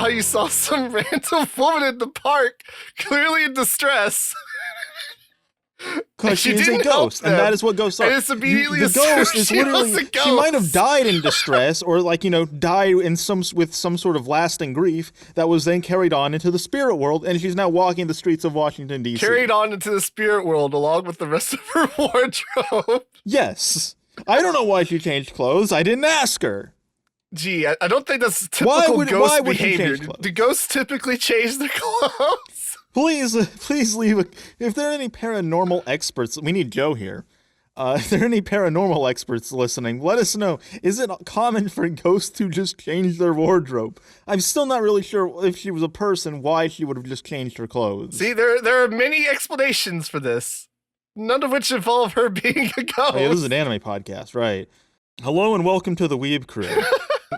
how you saw some random woman in the park, clearly in distress. Because she is a ghost, and that is what ghosts are. And it's immediately the ghost is she literally, was a ghost. she might have died in distress, or die with some sort of lasting grief that was then carried on into the spirit world, and she's now walking the streets of Washington, D.C. Carried on into the spirit world along with the rest of her wardrobe. Yes. I don't know why she changed clothes. I didn't ask her. Gee, I don't think that's typical ghost behavior. Do ghosts typically change their clothes? Please leave if there are any paranormal experts, we need Joe here. If there are any paranormal experts listening, let us know. Is it common for ghosts to just change their wardrobe? I'm still not really sure if she was a person, why she would have just changed her clothes. See, there are many explanations for this, none of which involve her being a ghost. Hey, this is an anime podcast, right? Hello and welcome to the Weeb Crew.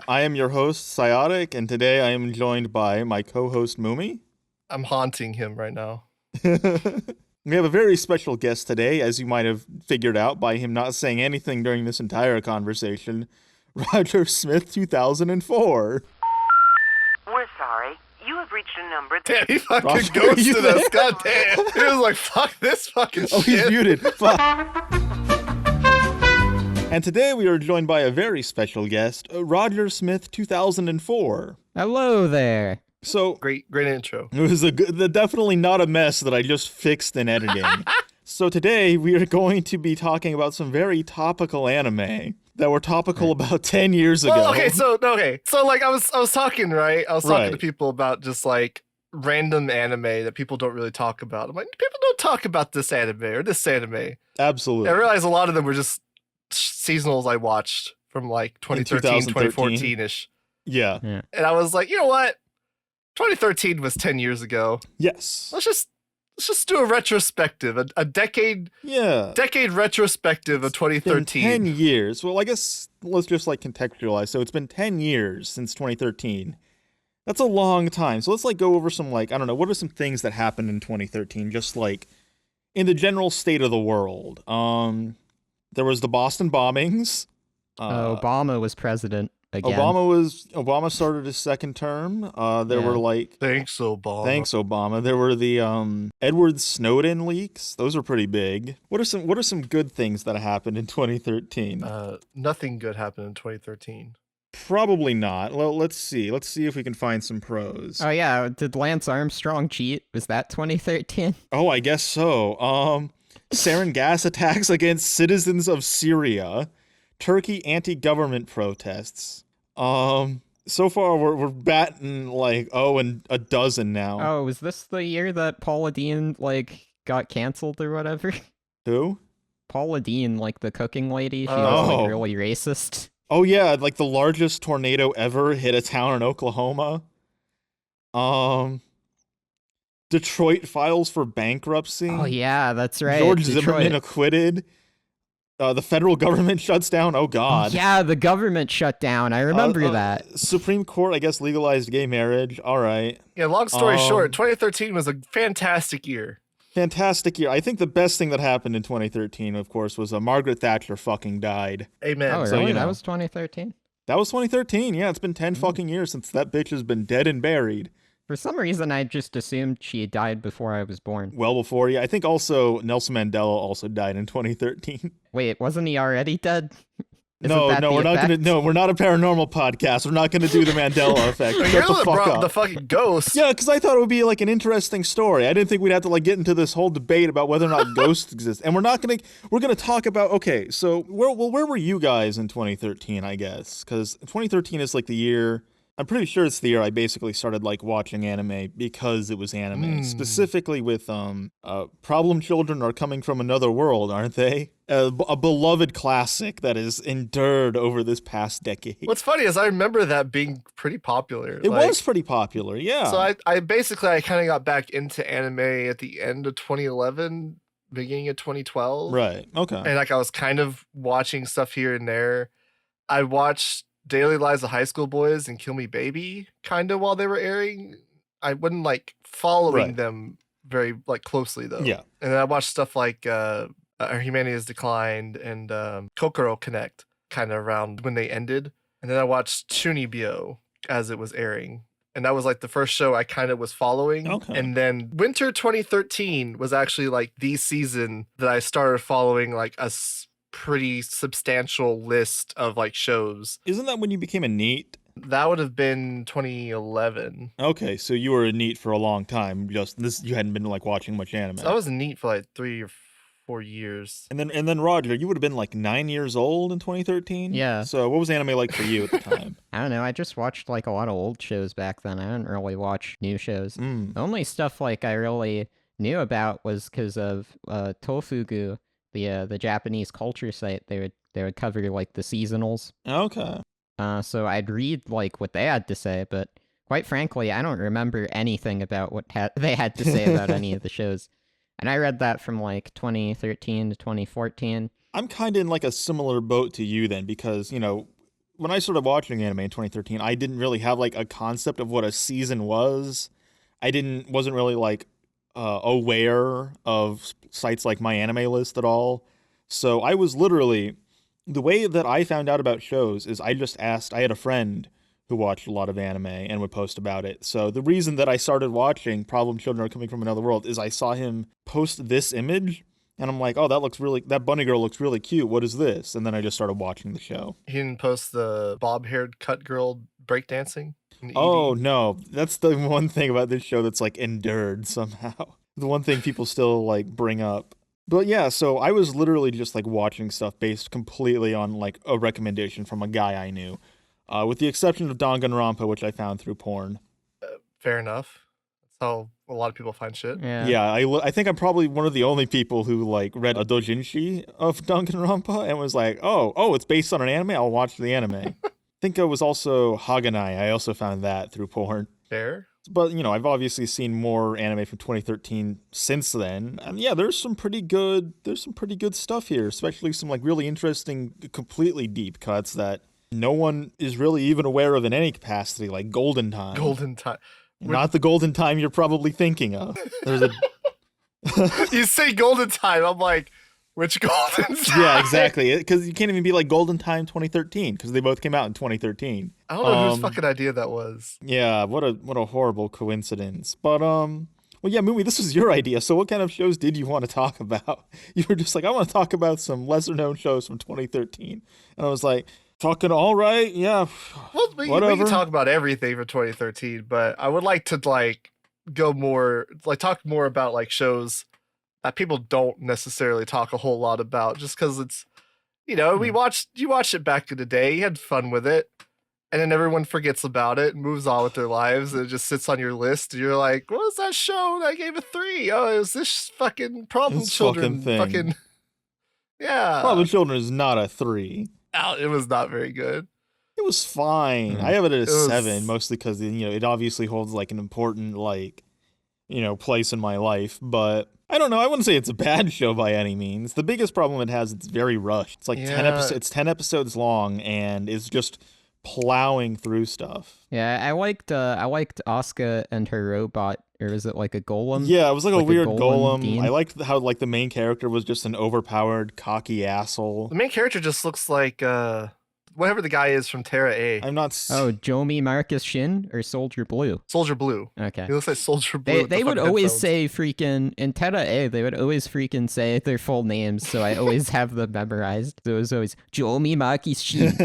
I am your host, Psyotic, and today I am joined by my co-host, Mumi. I'm haunting him right now. We have a very special guest today, as you might have figured out by him not saying anything during this entire conversation. Roger Smith, 2004. We're sorry. You have reached a number. Damn, he fucking ghosted us. God damn. He was like, fuck this fucking shit. He's muted. Fuck. And today we are joined by a very special guest, Roger Smith, 2004. Hello there. So great intro. It was definitely not a mess that I just fixed in editing. So today we are going to be talking about some very topical anime that were topical about 10 years ago. Well, so like I was talking, right? I was talking to people about just like random anime that people don't really talk about. I'm like, people don't talk about this anime or this anime. Absolutely. I realized a lot of them were just seasonals I watched from like 2013, 2014-ish. Yeah. And I was like, you know what? 2013 was 10 years ago. Yes. Let's just do a retrospective, a decade retrospective of 2013. It's been 10 years. Well, I guess let's just like contextualize. So it's been 10 years since 2013. That's a long time. So let's like go over some like, I don't know, what are some things that happened in 2013 just like in the general state of the world? There was the Boston bombings. Obama was president. Again. Obama started his second term. There were like Thanks Obama. There were the Edward Snowden leaks. Those are pretty big. What are some good things that happened in 2013? Nothing good happened in 2013. Probably not. Well, let's see. Let's see if we can find some pros. Oh yeah, did Lance Armstrong cheat? Was that 2013? Oh, I guess so. Sarin gas attacks against citizens of Syria. Turkey anti-government protests. So far we're batting like and a dozen now. Oh, was this the year that Paula Deen like got canceled or whatever? Who? Paula Deen, like the cooking lady. She was like really racist. Oh yeah, like the largest tornado ever hit a town in Oklahoma. Detroit files for bankruptcy. Oh yeah, that's right. George Zimmerman acquitted. The federal government shuts down. Oh, God. Yeah, the government shut down. I remember that. Supreme Court, I guess, legalized gay marriage. All right. Yeah, long story short, 2013 was a fantastic year. Fantastic year. I think the best thing that happened in 2013, of course, was Margaret Thatcher fucking died. Amen. Oh, really? So, That was 2013? That was 2013. Yeah, it's been 10 fucking years since that bitch has been dead and buried. For some reason, I just assumed she died before I was born. Well before, yeah. I think also Nelson Mandela also died in 2013. Wait, wasn't he already dead? No, we're not a paranormal podcast. We're not gonna do the Mandela effect. You're the fucking ghost. Yeah, because I thought it would be like an interesting story. I didn't think we'd have to like get into this whole debate about whether or not ghosts exist. And we're gonna talk about, okay, so where were you guys in 2013, I guess? Because 2013 is like the year, I'm pretty sure it's the year I basically started like watching anime because it was anime. Specifically with Problem Children Are Coming from Another World, aren't they? A beloved classic that has endured over this past decade. What's funny is I remember that being pretty popular. It was pretty popular, yeah. So I kind of got back into anime at the end of 2011, beginning of 2012. Right, okay. And like I was kind of watching stuff here and there. I watched Daily Lives of High School Boys and Kill Me Baby kind of while they were airing. I wasn't like following them very like closely though. Yeah. And then I watched stuff like Our Humanity Has Declined and Kokoro Connect kind of around when they ended. And then I watched Chunibyo as it was airing. and that was like the first show I kind of was following. Okay. And then winter 2013 was actually like the season that I started following like a pretty substantial list of like shows. Isn't that when you became a NEET? That would have been 2011. Okay, so you were a NEET for a long time. You hadn't been like watching much anime. So I was neat for like 3 or 4 years. And then Roger, you would have been like 9 years old in 2013? Yeah. So what was anime like for you at the time? I don't know. I just watched like a lot of old shows back then. I didn't really watch new shows. Mm. The only stuff like I really knew about was because of Tofugu, the Japanese culture site. They would cover like the seasonals. Okay. So I'd read like what they had to say, but quite frankly, I don't remember anything about what they had to say about any of the shows. And I read that from like 2013 to 2014. I'm kind of in like a similar boat to you then, because, you know, when I started watching anime in 2013, I didn't really have like a concept of what a season was. Wasn't really like aware of sites like My Anime List at all. So I was literally, the way that I found out about shows is I had a friend who watched a lot of anime and would post about it. So the reason that I started watching Problem Children Are Coming from Another World is I saw him post this image, and I'm like, oh, that bunny girl looks really cute. What is this? And then I just started watching the show. He didn't post the bob-haired cut girl breakdancing? Oh, no. That's the one thing about this show that's like endured somehow. The one thing people still like bring up. But yeah, so I was literally just like watching stuff based completely on like a recommendation from a guy I knew. With the exception of Danganronpa, which I found through porn. Fair enough. That's how a lot of people find shit. Yeah, I think I'm probably one of the only people who like read a doujinshi of Danganronpa and was like, oh, it's based on an anime? I'll watch the anime. I think it was also Haganai. I also found that through porn. Fair. But, you know, I've obviously seen more anime from 2013 since then. And yeah, there's some pretty good stuff here, especially some like really interesting, completely deep cuts that no one is really even aware of in any capacity, like Golden Time. Golden Time. Not the Golden Time you're probably thinking of. There's a You say Golden Time, I'm like, which Golden Time? Yeah, exactly. Because you can't even be like Golden Time 2013, because they both came out in 2013. I don't know whose fucking idea that was. Yeah, what a horrible coincidence. But well, yeah, Moomy, this was your idea. So what kind of shows did you want to talk about? You were just like, I want to talk about some lesser known shows from 2013, and I was like, fucking all right, yeah. Well, we can talk about everything for 2013, but I would like to like go more, like talk more about like shows that people don't necessarily talk a whole lot about, just because it's, you know, you watched it back in the day, you had fun with it, and then everyone forgets about it and moves on with their lives, and it just sits on your list, and you're like, what was that show? I gave it 3. Oh, it was this fucking Problem Children fucking yeah. Problem Children is not a 3. It was not very good. It was fine. I have it at a 7, mostly because, you know, it obviously holds like an important, like, you know, place in my life. But I don't know. I wouldn't say it's a bad show by any means. The biggest problem it has, it's very rushed. It's like 10 episodes. It's 10 episodes long, and it's just plowing through stuff. Yeah, I liked Asuka and her robot, or was it like a golem? Yeah, it was like a weird golem. Dean. I liked how like the main character was just an overpowered, cocky asshole. The main character just looks like whatever the guy is from Terra A. I'm not. Jomi Marcus Shin or Soldier Blue? Soldier Blue. Okay. He looks like Soldier Blue. They would always say freaking in Terra A. They would always freaking say their full names, so I always have them memorized. So it was always Jomi Marcus Shin.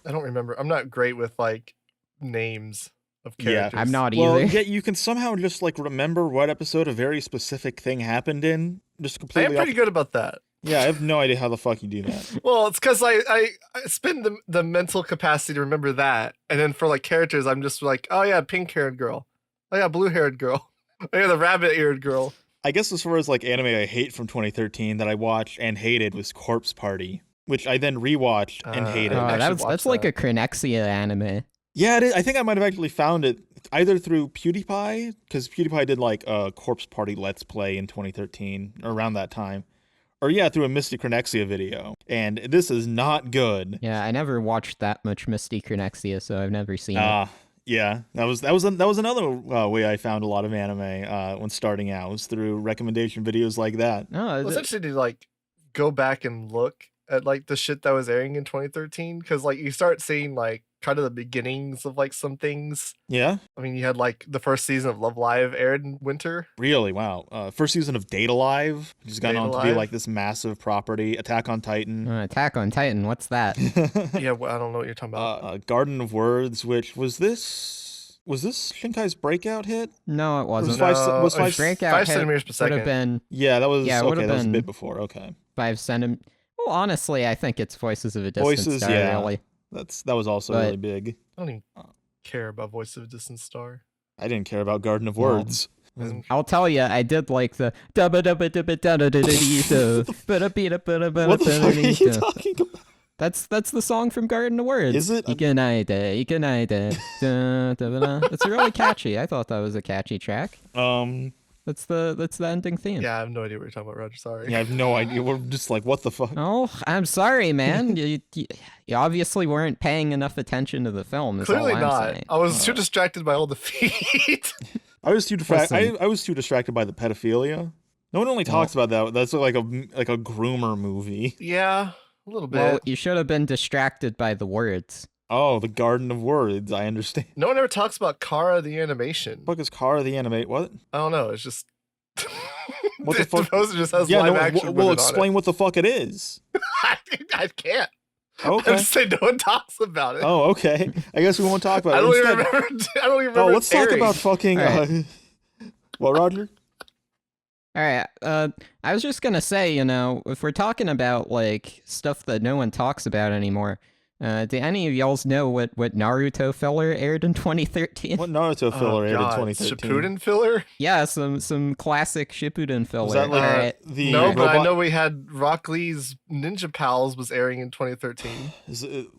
I don't remember. I'm not great with like names of characters. Yeah, I'm not Well, either. yet you can somehow just like remember what episode a very specific thing happened in. Just I completely. am pretty good about that. Yeah, I have no idea how the fuck you do that. Well, it's because I spend the mental capacity to remember that, and then for like characters, I'm just like, oh yeah, pink-haired girl. Oh yeah, blue-haired girl. Oh yeah, the rabbit-eared girl. I guess as far as like anime I hate from 2013 that I watched and hated was Corpse Party, which I then rewatched and hated. That's like a Cronexia anime. Yeah, it is. I think I might have actually found it either through PewDiePie, because PewDiePie did like a Corpse Party Let's Play in 2013, or around that time. Or yeah, through a Misty Cronexia video. And this is not good. Yeah, I never watched that much Misty Cronexia, so I've never seen it. Yeah, that was another way I found a lot of anime when starting out, was through recommendation videos like that. No, It's interesting to like go back and look at like the shit that was airing in 2013, because like you start seeing like kind of the beginnings of like some things. Yeah. I mean, you had like the first season of Love Live aired in winter. Really? Wow. First season of Date Alive, which has gone on to be Alive? like this massive property. Attack on Titan. Attack on Titan, what's that? Yeah, well, I don't know what you're talking about. Garden of Words, which was this Shinkai's breakout hit? No, it wasn't. Was five breakout 5 hit centimeters per would second. have been Yeah, that was it would okay. have That was a been bit before. Okay. 5 centimeters. Well, honestly, I think it's Voices of a Distant Voices, Star, yeah. really. That was also But- really big. I don't even care about Voice of a Distant Star. I didn't care about Garden of Well, Words. I'll tell you, I did like the What the fuck are you talking about? That's the song from Garden of Words. Is it? Ikanaide, ikanaide, da, da, da, da. It's really catchy. I thought that was a catchy track. That's the ending theme. Yeah, I have no idea what you're talking about, Roger. Sorry. Yeah, I have no idea. We're just like, what the fuck? Oh, I'm sorry, man. you obviously weren't paying enough attention to the film. Is Clearly all I'm not. saying. I was too distracted by all the feet. I was too Listen. I was too distracted by the pedophilia. No one really talks about that. That's like a groomer movie. Yeah, a little bit. Well, you should have been distracted by the words. Oh, the Garden of Words. I understand. No one ever talks about Kara the animation. Fuck is Kara the animate? What? I don't know. It's just What the fuck? The poster just has Yeah, live no, action. we'll women on explain what the fuck it is. it. I can't. Okay. I'm just saying no one talks about it. Oh, okay. I guess we won't talk about I it. don't even Instead- remember. I don't even remember. Oh, let's talk airing. about fucking. All right. Well, Roger. All right. I was just gonna say, if we're talking about like stuff that no one talks about anymore, do any of y'all know what Naruto Filler aired in 2013? What Naruto filler aired in 2013? Shippuden filler? Yeah, some classic Shippuden filler. Was that like All right. the No, but I robot? know we had Rock Lee's Ninja Pals was airing in 2013.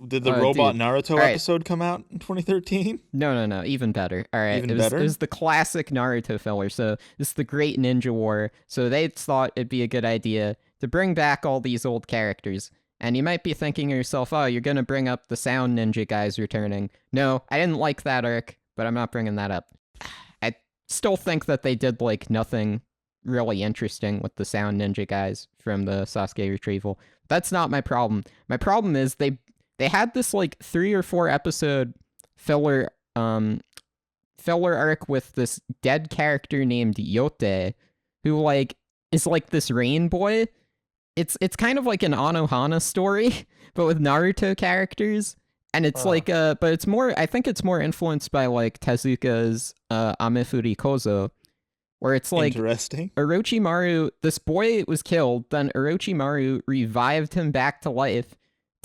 Did the Oh, robot dude. Naruto All right. episode come out in 2013? No, even better. All right, Even it was, better? It was the classic Naruto filler. So this is the Great Ninja War. So they thought it'd be a good idea to bring back all these old characters. And you might be thinking to yourself, oh, you're gonna bring up the Sound Ninja guys returning. No, I didn't like that arc, but I'm not bringing that up. I still think that they did like nothing really interesting with the Sound Ninja guys from the Sasuke retrieval. That's not my problem. My problem is they had this like 3 or 4 episode filler arc with this dead character named Yote, who like is like this rain boy. It's kind of like an Anohana story, but with Naruto characters. And it's like but it's more, I think it's more influenced by like Tezuka's Amefuri Kozo, where it's like Interesting. Orochimaru, this boy was killed, then Orochimaru revived him back to life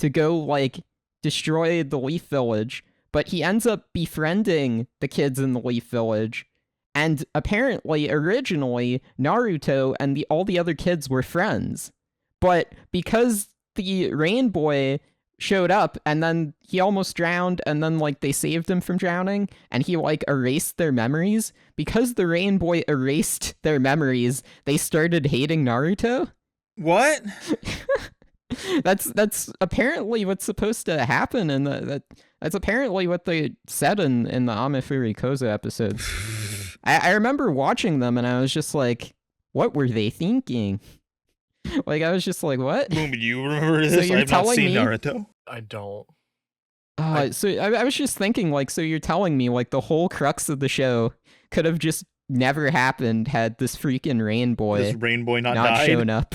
to go like destroy the Leaf Village, but he ends up befriending the kids in the Leaf Village. And apparently, originally, Naruto and all the other kids were friends. But because the Rain Boy showed up and then he almost drowned and then like they saved him from drowning and he like erased their memories, because the Rain Boy erased their memories, they started hating Naruto. What? That's apparently what's supposed to happen, and that's apparently what they said in the Amefuri Kozo episode. I remember watching them and I was just like, what were they thinking? Like, I was just like, what? Boom, you remember So this? you're I have not telling seen me- Naruto. I don't. So I was just thinking, like, so you're telling me, like, the whole crux of the show could have just never happened had this freaking Rain Boy This Rain Boy not not died? shown up.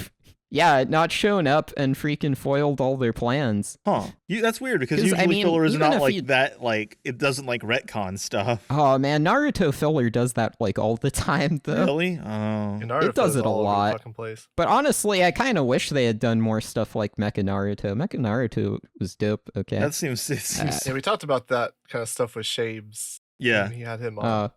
Yeah, not shown up and freaking foiled all their plans. Huh. That's weird because 'Cause, usually I mean, filler is even not if like you- that, like, it doesn't like retcon stuff. Oh man, Naruto filler does that like all the time though. Really? Oh. And Naruto It does is it a all over the lot. fucking place. But honestly, I kind of wish they had done more stuff like Mecha Naruto. Mecha Naruto was dope. Okay. That seems, it seems Yeah, we talked about that kind of stuff with Shades. yeah. when he had him on.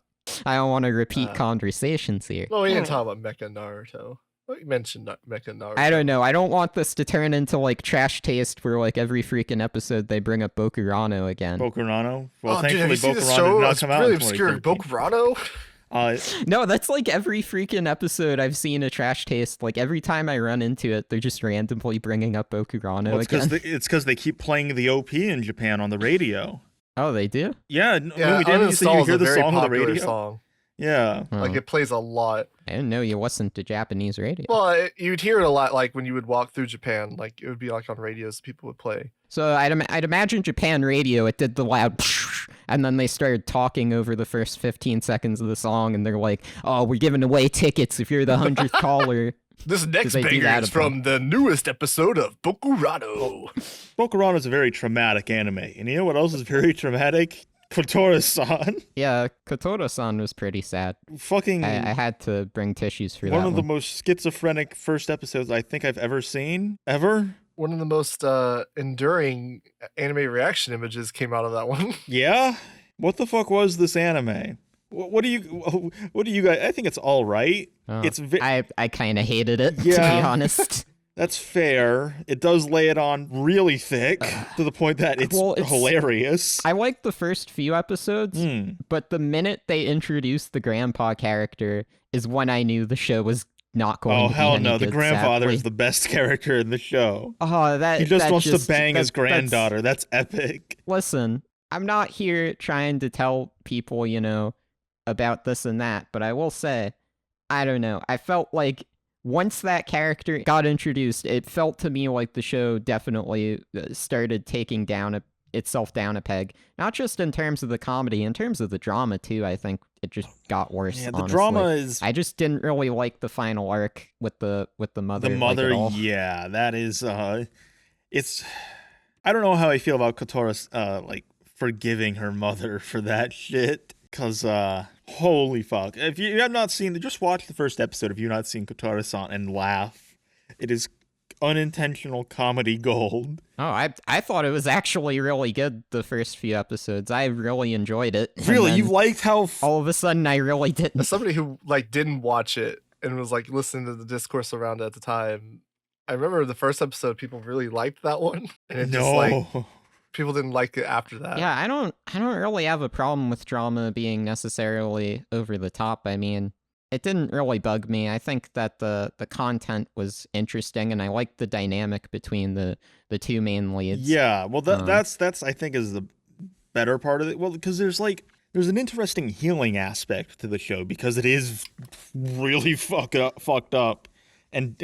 I don't want to repeat Uh, conversations here. No, we didn't talk about Mecha Naruto. Well, you mentioned Mecha Naruto. I don't know. I don't want this to turn into like trash taste where like every freaking episode they bring up Bokurano again. Bokurano. Well, Oh, dude, have thankfully you seen this Bokurano show? did not It's come out really in obscure. 2013. Bokurano? No, that's like every freaking episode I've seen a trash taste. Like every time I run into it, they're just randomly bringing up Bokurano Well, again. it's because they keep playing the OP in Japan on the radio. Oh, they do? Yeah, Yeah, we didn't you say Uninstall you is hear a the very song on the popular radio. song. Yeah. Like it plays a lot. I didn't know you listened to Japanese radio. Well, you'd hear it a lot, like when you would walk through Japan. Like it would be like on radios, people would play. So I'd imagine Japan radio, it did the loud, and then they started talking over the first 15 seconds of the song, and they're like, "Oh, we're giving away tickets if you're the 100th caller." This next they do banger that is a from the newest episode of Bokurano. Bokurano is a very traumatic anime. And you know what else is very traumatic? Kotoura-san. Yeah, Kotoura-san was pretty sad. Fucking. I had to bring tissues for that one of the most schizophrenic first episodes I think I've ever seen. Ever? One of the most enduring anime reaction images came out of that one. Yeah? What the fuck was this anime? What do you guys? I think it's all right. Oh, It's I kind of hated it, to be Yeah. honest. That's fair. It does lay it on really thick to the point that it's hilarious. I liked the first few episodes, but the minute they introduced the grandpa character is when I knew the show was not going to be hell any no! The good, grandfather sadly. is the best character in the show. Oh, that He just that wants to bang his that's- granddaughter. That's epic. Listen, I'm not here trying to tell people, about this and that, but I will say, I don't know. I felt like once that character got introduced, it felt to me like the show definitely started taking itself down a peg. Not just in terms of the comedy, in terms of the drama too. I think it just got worse. Yeah, the honestly. drama is. I just didn't really like the final arc with the mother. The mother, at all. yeah, that is. It's. I don't know how I feel about Kotora's forgiving her mother for that shit. Cause holy fuck! If you have not seen, just watch the first episode. If you've not seen Kotoura-san and laugh, it is unintentional comedy gold. Oh, I thought it was actually really good the first few episodes. I really enjoyed it. And Really, then you liked how? all of a sudden I really didn't. As somebody who didn't watch it and was listening to the discourse around it at the time, I remember the first episode people really liked that one, and it just people didn't like it after that. Yeah, I don't really have a problem with drama being necessarily over the top. I mean, it didn't really bug me. I think that the content was interesting, and I liked the dynamic between the two main leads. Yeah, well, that's I think is the better part of it. Well, because there's an interesting healing aspect to the show because it is really fucked up and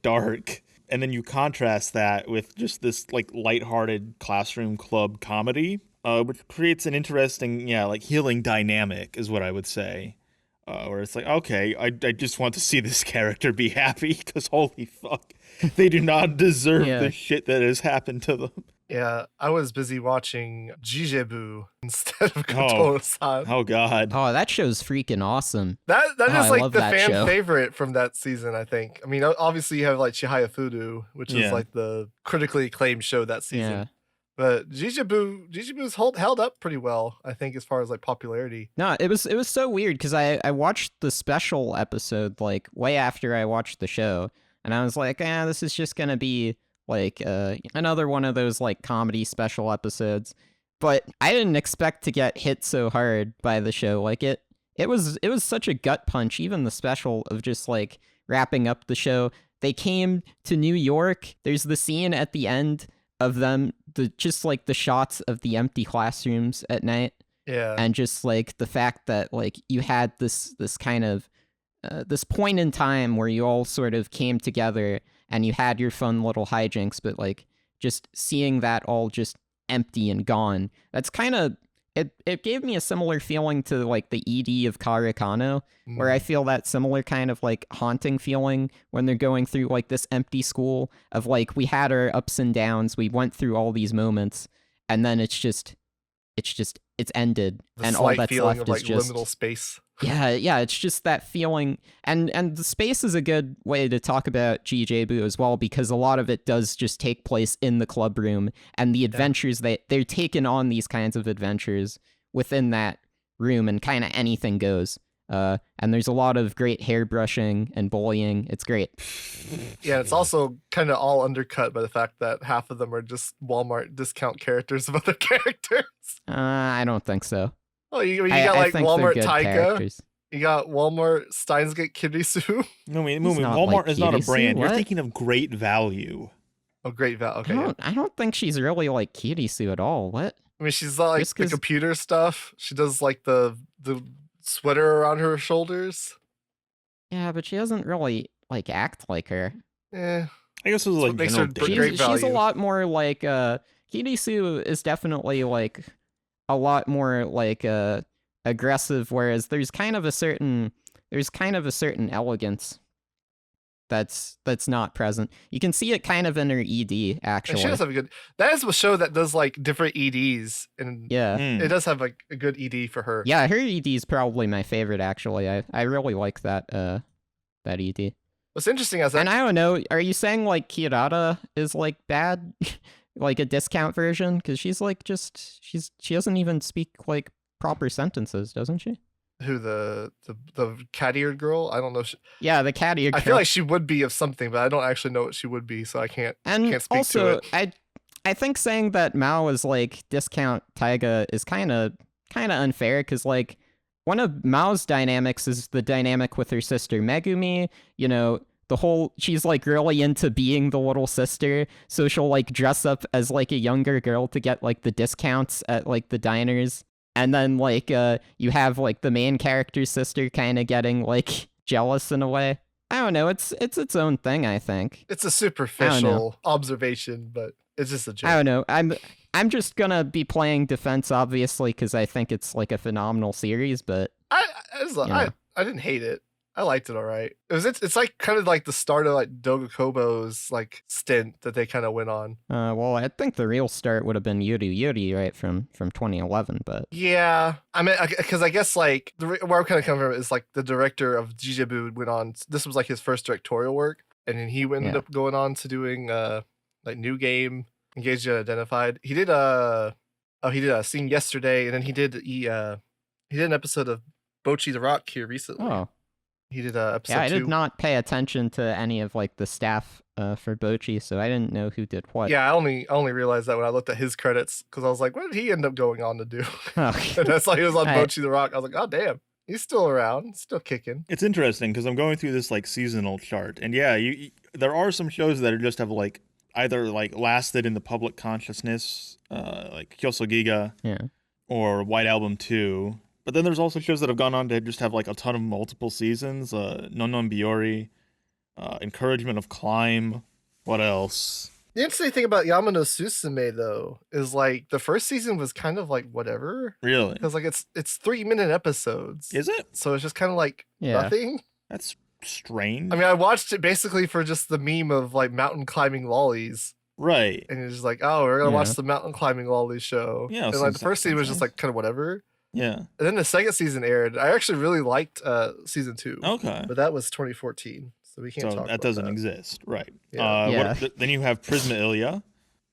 dark. And then you contrast that with just this lighthearted classroom club comedy, which creates an interesting, healing dynamic is what I would say. Where it's like, okay, I just want to see this character be happy because holy fuck, they do not deserve the shit that has happened to them. Yeah, I was busy watching Jijebu instead of Kotoura-san. Oh god. Oh, that show's freaking awesome. That is I love the that fan show. favorite from that season, I think. I mean, obviously you have Chihaya Fudu, which is the critically acclaimed show that season. Yeah. But Jijebu's held up pretty well, I think, as far as popularity. No, it was so weird because I watched the special episode way after I watched the show, and I was like, this is just gonna be another one of those comedy special episodes. But I didn't expect to get hit so hard by the show. It was such a gut punch, even the special of just wrapping up the show. They came to New York. There's the scene at the end of them, the shots of the empty classrooms at night. Yeah. And just the fact that you had this kind of this point in time where you all sort of came together and you had your fun little hijinks, but just seeing that all just empty and gone. That's kind of it gave me a similar feeling to the ED of Karakano, where I feel that similar kind of haunting feeling when they're going through this empty school of we had our ups and downs, we went through all these moments, and then it's ended, and all that's feeling left of is just liminal space. Yeah, it's just that feeling, and the space is a good way to talk about Jijebu as well, because a lot of it does just take place in the club room, and the adventures they're taking on these kinds of adventures within that room, and kind of anything goes. And there's a lot of great hairbrushing and bullying. It's great. Yeah, it's also kind of all undercut by the fact that half of them are just Walmart discount characters of other characters. I don't think so. Oh, you I got think they're Walmart good Taika. characters. You got Walmart Steinsgate Kirisu. No, He's not Walmart is not a Kirisu, brand. You're what? thinking of Great Value. Oh, great Val. Okay. I don't think she's really like Kirisu at all. What? I mean, she's like Just the 'cause- computer stuff. She does the sweater around her shoulders. Yeah, but she doesn't really like act like her. Eh. I guess it was like makes general her dating. great She's a value. lot more like Kuru Sou is definitely like a lot more like aggressive, whereas there's kind of a certain elegance that's not present. You can see it kind of in her ED actually. And she does have a good. That is a show that does like different EDs, and Yeah. it does have like a good ED for her. Yeah, her ED is probably my favorite actually. I really like that ED. What's interesting is that And I don't know, are you saying like Kirara is like bad? Like a discount version? Because she's like she doesn't even speak like proper sentences, doesn't she? who the cat-eared girl. I don't know. Yeah, the cat-eared I girl. feel like she would be of something, but I don't actually know what she would be, so I can't speak also, to it. I think saying that Mao is like discount Taiga is kind of unfair, because like one of Mao's dynamics is the dynamic with her sister Megumi. You know, she's like really into being the little sister, so she'll like dress up as like a younger girl to get like the discounts at like the diners. And then like you have like the main character's sister kind of getting like jealous in a way. I don't know. It's its own thing, I think. It's a superficial observation, but it's just a joke. I don't know. I'm just gonna be playing defense, obviously, because I think it's like a phenomenal series. But I didn't hate it. I liked it all right. It's like kind of like the start of like Dogakobo's like stint that they kind of went on. Well, I think the real start would have been Yuri, right, from 2011. But yeah, I mean, because I guess like where I'm kind of coming from is like the director of Jijabu went on. This was like his first directorial work, and then he ended up going on to doing like New Game, Engaged and Identified. He did a scene yesterday, and then he did an episode of Bocchi the Rock here recently. oh. He did episode 2. Yeah, I did not pay attention to any of like the staff for Bocchi, so I didn't know who did what. Yeah, I only realized that when I looked at his credits, because I was like, what did he end up going on to do? Okay. And that's why he was on All right. Bocchi the Rock. I was like, oh damn, he's still around, still kicking. It's interesting because I'm going through this like seasonal chart, and yeah, there are some shows that just have like either like lasted in the public consciousness, like Kyosogiga, or White Album 2. But then there's also shows that have gone on to just have like a ton of multiple seasons. Non Biori, Encouragement of Climb. What else? The interesting thing about Yama no Susume though is like the first season was kind of like whatever. Really? Because like it's 3-minute episodes. Is it? So it's just kind of like nothing. That's strange. I mean, I watched it basically for just the meme of like mountain climbing lollies. Right. And it's just like, oh, we're gonna watch the mountain climbing lollies show. Yeah. And like the first season was just like kind of whatever. Yeah. And then the second season aired. I actually really liked season 2. Okay. But that was 2014, so we can't talk about that doesn't exist, right? Yeah. Then you have Prisma Illya.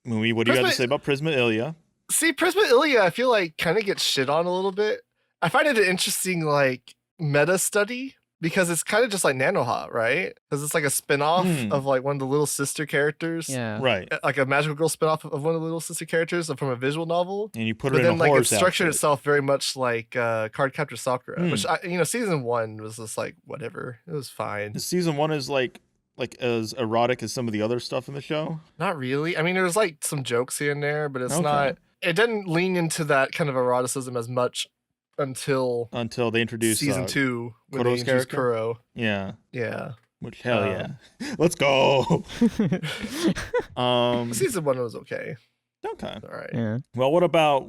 What do you got to say about Prisma Illya? See, Prisma Illya, I feel like kind of gets shit on a little bit. I find it an interesting like meta study because it's kind of just like Nanoha, right? Because it's like a spin-off of like one of the little sister characters. Yeah. Right. Like a magical girl spin-off of one of the little sister characters from a visual novel. And you put but it then in a like horse it structured outfit. itself very much like Card Captor Sakura, which season 1 was just like whatever. It was fine. Season 1 is like as erotic as some of the other stuff in the show. Not really. I mean, there's like some jokes here and there, but it's not. It didn't lean into that kind of eroticism as much until they introduced season 2 when they Kuro's introduced character? Kuro. Yeah. Yeah. Which hell yeah. Let's go. Season 1 was okay. Okay. All right. Yeah. Well, what about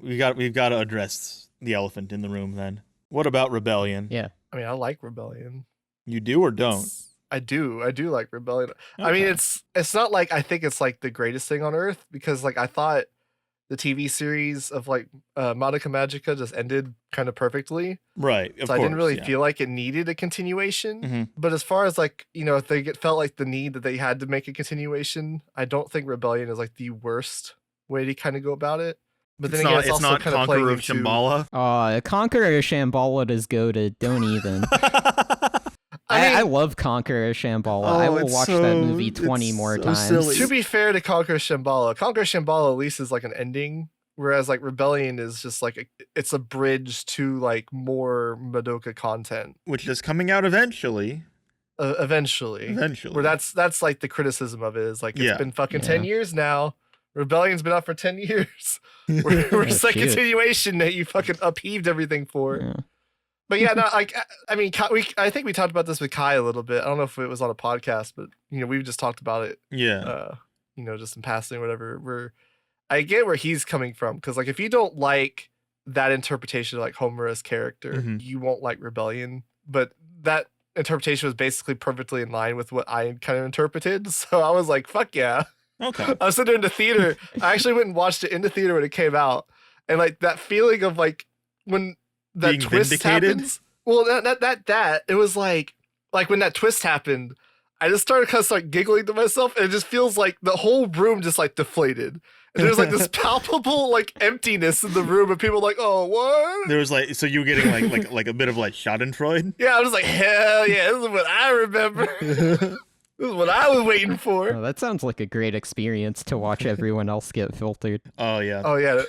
we've got to address the elephant in the room then. What about Rebellion? Yeah. I mean, I like Rebellion. You do or don't? I do like Rebellion. Okay. I mean, it's not like I think it's like the greatest thing on earth, because like I thought the TV series of like Madoka Magica just ended kind of perfectly. Right. So I didn't really feel like it needed a continuation. Mm-hmm. But as far as like, if they felt like the need that they had to make a continuation, I don't think Rebellion is like the worst way to kind of go about it. But then again, it's also not kind of playing Conqueror into... of Shambhala. Conqueror of Shambhala is goated. Don't even. I love Conqueror of Shambhala. I will watch that movie 20 more times. Silly. To be fair to Conqueror Shambhala at least is like an ending, whereas like Rebellion is just like it's a bridge to like more Madoka content, Which is coming out eventually. Eventually. Where that's like the criticism of it is like it's been fucking 10 years now. Rebellion's been out for 10 years. Where's that continuation that you fucking upheaved everything for? Yeah. But yeah, no, like I mean, I think we talked about this with Kai a little bit. I don't know if it was on a podcast, but we've just talked about it. Yeah. Just in passing or whatever. Where I get where he's coming from, because like if you don't like that interpretation of like Homura's character, you won't like Rebellion. But that interpretation was basically perfectly in line with what I kind of interpreted. So I was like, fuck yeah. Okay. I was sitting there in the theater. I actually went and watched it in the theater when it came out. And like that feeling of like when that Being twist vindicated? happens. Well, that it was like when that twist happened, I just started kind of start giggling to myself, and it just feels like the whole room just like deflated. And there's like this palpable like emptiness in the room, and people are like, oh, what? There was like, so you were getting like a bit of like Schadenfreude? Yeah, I was like, hell yeah, this is what I remember. This is what I was waiting for. Oh, that sounds like a great experience to watch everyone else get filtered. Oh yeah. Oh yeah,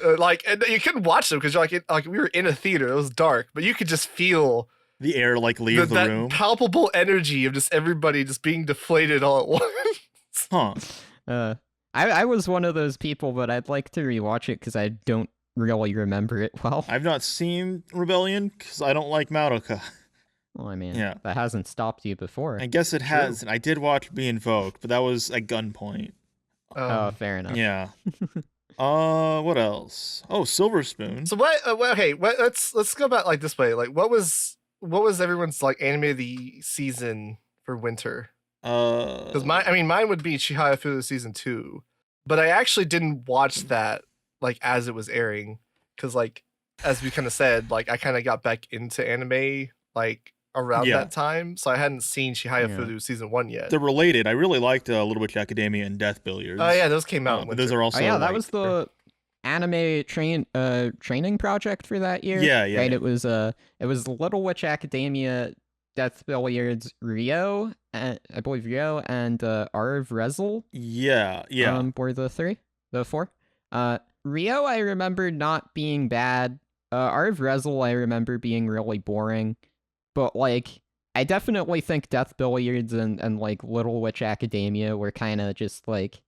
and you couldn't watch them because you're like we were in a theater. It was dark, but you could just feel The air like leaves the that room. palpable energy of just everybody just being deflated all at once. Huh. I was one of those people, but I'd like to rewatch it because I don't really remember it well. I've not seen Rebellion because I don't like Madoka. Well, I mean, Yeah. that hasn't stopped you before. I guess it has. And I did watch Be Invoked, but that was at gunpoint. Oh, fair enough. Yeah. What else? Oh, Silver Spoon. So what? Okay, let's go back like this way. Like, what was everyone's like anime of the season for winter? Because mine would be Chihaya Furu season 2, but I actually didn't watch that like as it was airing, because like as we kind of said, like I kind of got back into anime like around that time, so I hadn't seen Chihaya Furu season 1 yet. They're related. I really liked Little Witch Academia and Death Billiards. Oh yeah, those came out. But those are also. Oh yeah, that like, was the anime training project for that year. Yeah. Right. It was Little Witch Academia, Death Billiards, Rio, I believe Rio, and Arv Rezel. Yeah. Were the four. Rio I remember not being bad. Arv Rezel I remember being really boring, but like I definitely think Death Billiards and like Little Witch Academia were kind of just like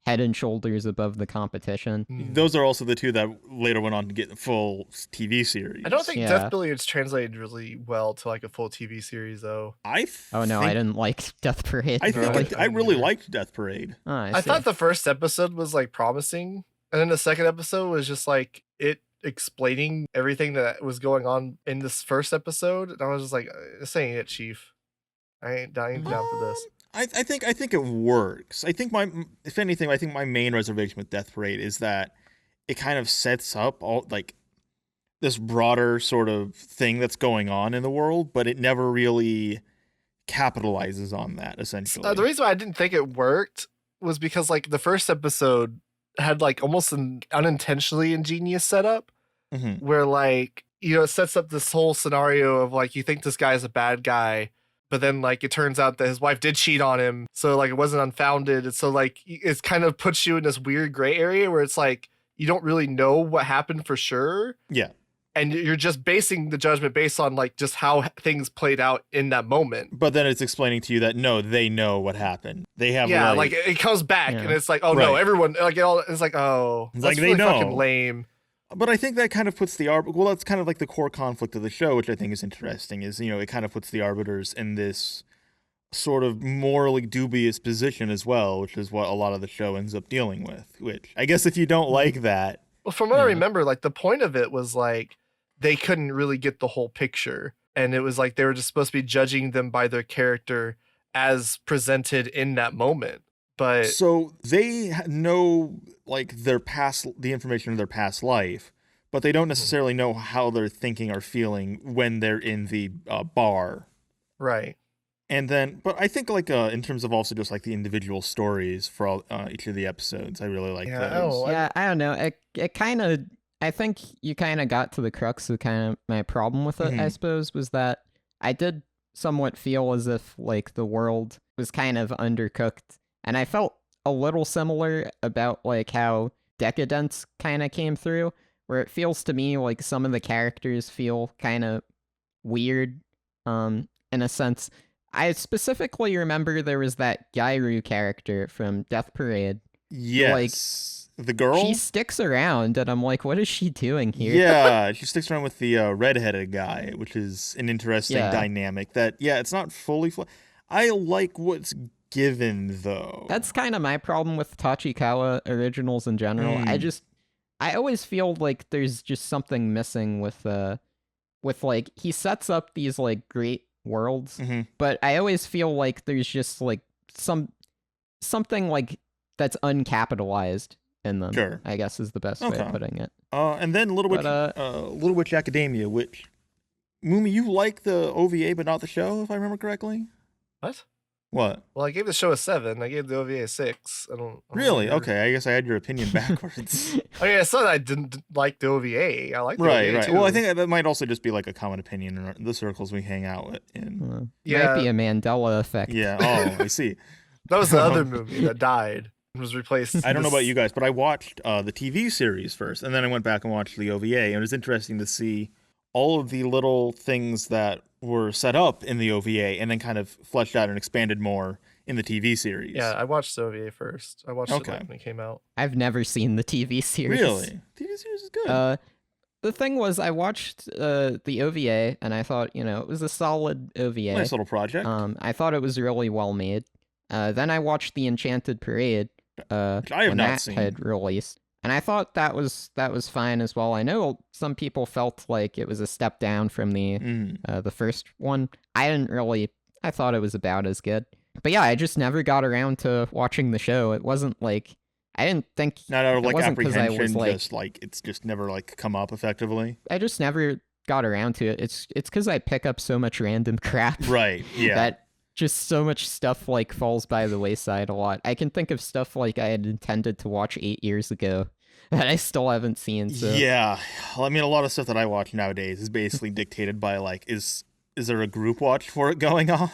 head and shoulders above the competition. Those are also the two that later went on to get the full TV series. I don't think Death Billiards translated really well to like a full TV series though. Oh no, I didn't like Death Parade. I really liked Death Parade. Oh, I thought the first episode was like promising, and then the second episode was just like it explaining everything that was going on in this first episode, and I was just like, this ain't it, Chief. I ain't down for this. I think it works. I think if anything, I think my main reservation with Death Parade is that it kind of sets up all like this broader sort of thing that's going on in the world, but it never really capitalizes on that, essentially. The reason why I didn't think it worked was because like the first episode had like almost an unintentionally ingenious setup where like, it sets up this whole scenario of like, you think this guy is a bad guy, but then like it turns out that his wife did cheat on him. So like it wasn't unfounded. And so like it kind of puts you in this weird gray area where it's like, you don't really know what happened for sure. Yeah. And you're just basing the judgment based on like just how things played out in that moment. But then it's explaining to you that no, they know what happened. They have like it comes back and it's like, oh no, everyone like it's like, oh, it's that's like really they know. fucking lame. But I think that kind of puts that's kind of like the core conflict of the show, which I think is interesting, is, it kind of puts the Arbiters in this sort of morally dubious position as well, which is what a lot of the show ends up dealing with, which I guess if you don't like that. Well, from what I remember, like the point of it was like they couldn't really get the whole picture. And it was like they were just supposed to be judging them by their character as presented in that moment. But so they know like the information of their past life, but they don't necessarily know how they're thinking or feeling when they're in the bar. Right. And then, but I think like in terms of also just like the individual stories for all, each of the episodes, I really like those. I don't know. It kind of, I think you kind of got to the crux of kind of my problem with it, I suppose, was that I did somewhat feel as if like the world was kind of undercooked. And I felt a little similar about like how Decadence kind of came through, where it feels to me like some of the characters feel kind of weird, in a sense. I specifically remember there was that Gairu character from Death Parade. Yes. The girl? She sticks around, and I'm like, what is she doing here? Yeah, she sticks around with the redheaded guy, which is an interesting dynamic. That it's not fully. I like what's given though. That's kind of my problem with Tachikawa originals in general. I always feel like there's just something missing with like he sets up these like great worlds, but I always feel like there's just like something like that's uncapitalized in them. Sure. I guess is the best way of putting it. And then Little Witch Academia, which Mumi, you like the OVA but not the show, if I remember correctly. What? What? Well, I gave the show a 7. I gave the OVA a 6. I don't really? remember. Okay, I guess I had your opinion backwards. I mean, I said I didn't like the OVA. I like the OVA too. Well, I think that might also just be like a common opinion in the circles we hang out in. Might be a Mandela effect. Yeah. Oh, I see. That was the other movie that died. Was replaced. I don't know about you guys, but I watched the TV series first, and then I went back and watched the OVA, and it was interesting to see all of the little things that were set up in the OVA and then kind of fleshed out and expanded more in the TV series. Yeah, I watched the OVA first. I watched it when it came out. I've never seen the TV series. Really? TV series is good. The thing was, I watched the OVA, and I thought, it was a solid OVA. Nice little project. I thought it was really well made. Then I watched The Enchanted Parade, which I have when not that seen. had released, and I thought that was fine as well. I know some people felt like it was a step down from the first one. I thought it was about as good. But yeah, I just never got around to watching the show. It wasn't like I didn't think not out of like apprehension, I was like, just like it's just never like come up effectively. I just never got around to it. It's because I pick up so much random crap. Right. Yeah. That just so much stuff like falls by the wayside a lot. I can think of stuff like I had intended to watch 8 years ago that I still haven't seen. So. Yeah. Well, I mean, a lot of stuff that I watch nowadays is basically dictated by like, is there a group watch for it going on?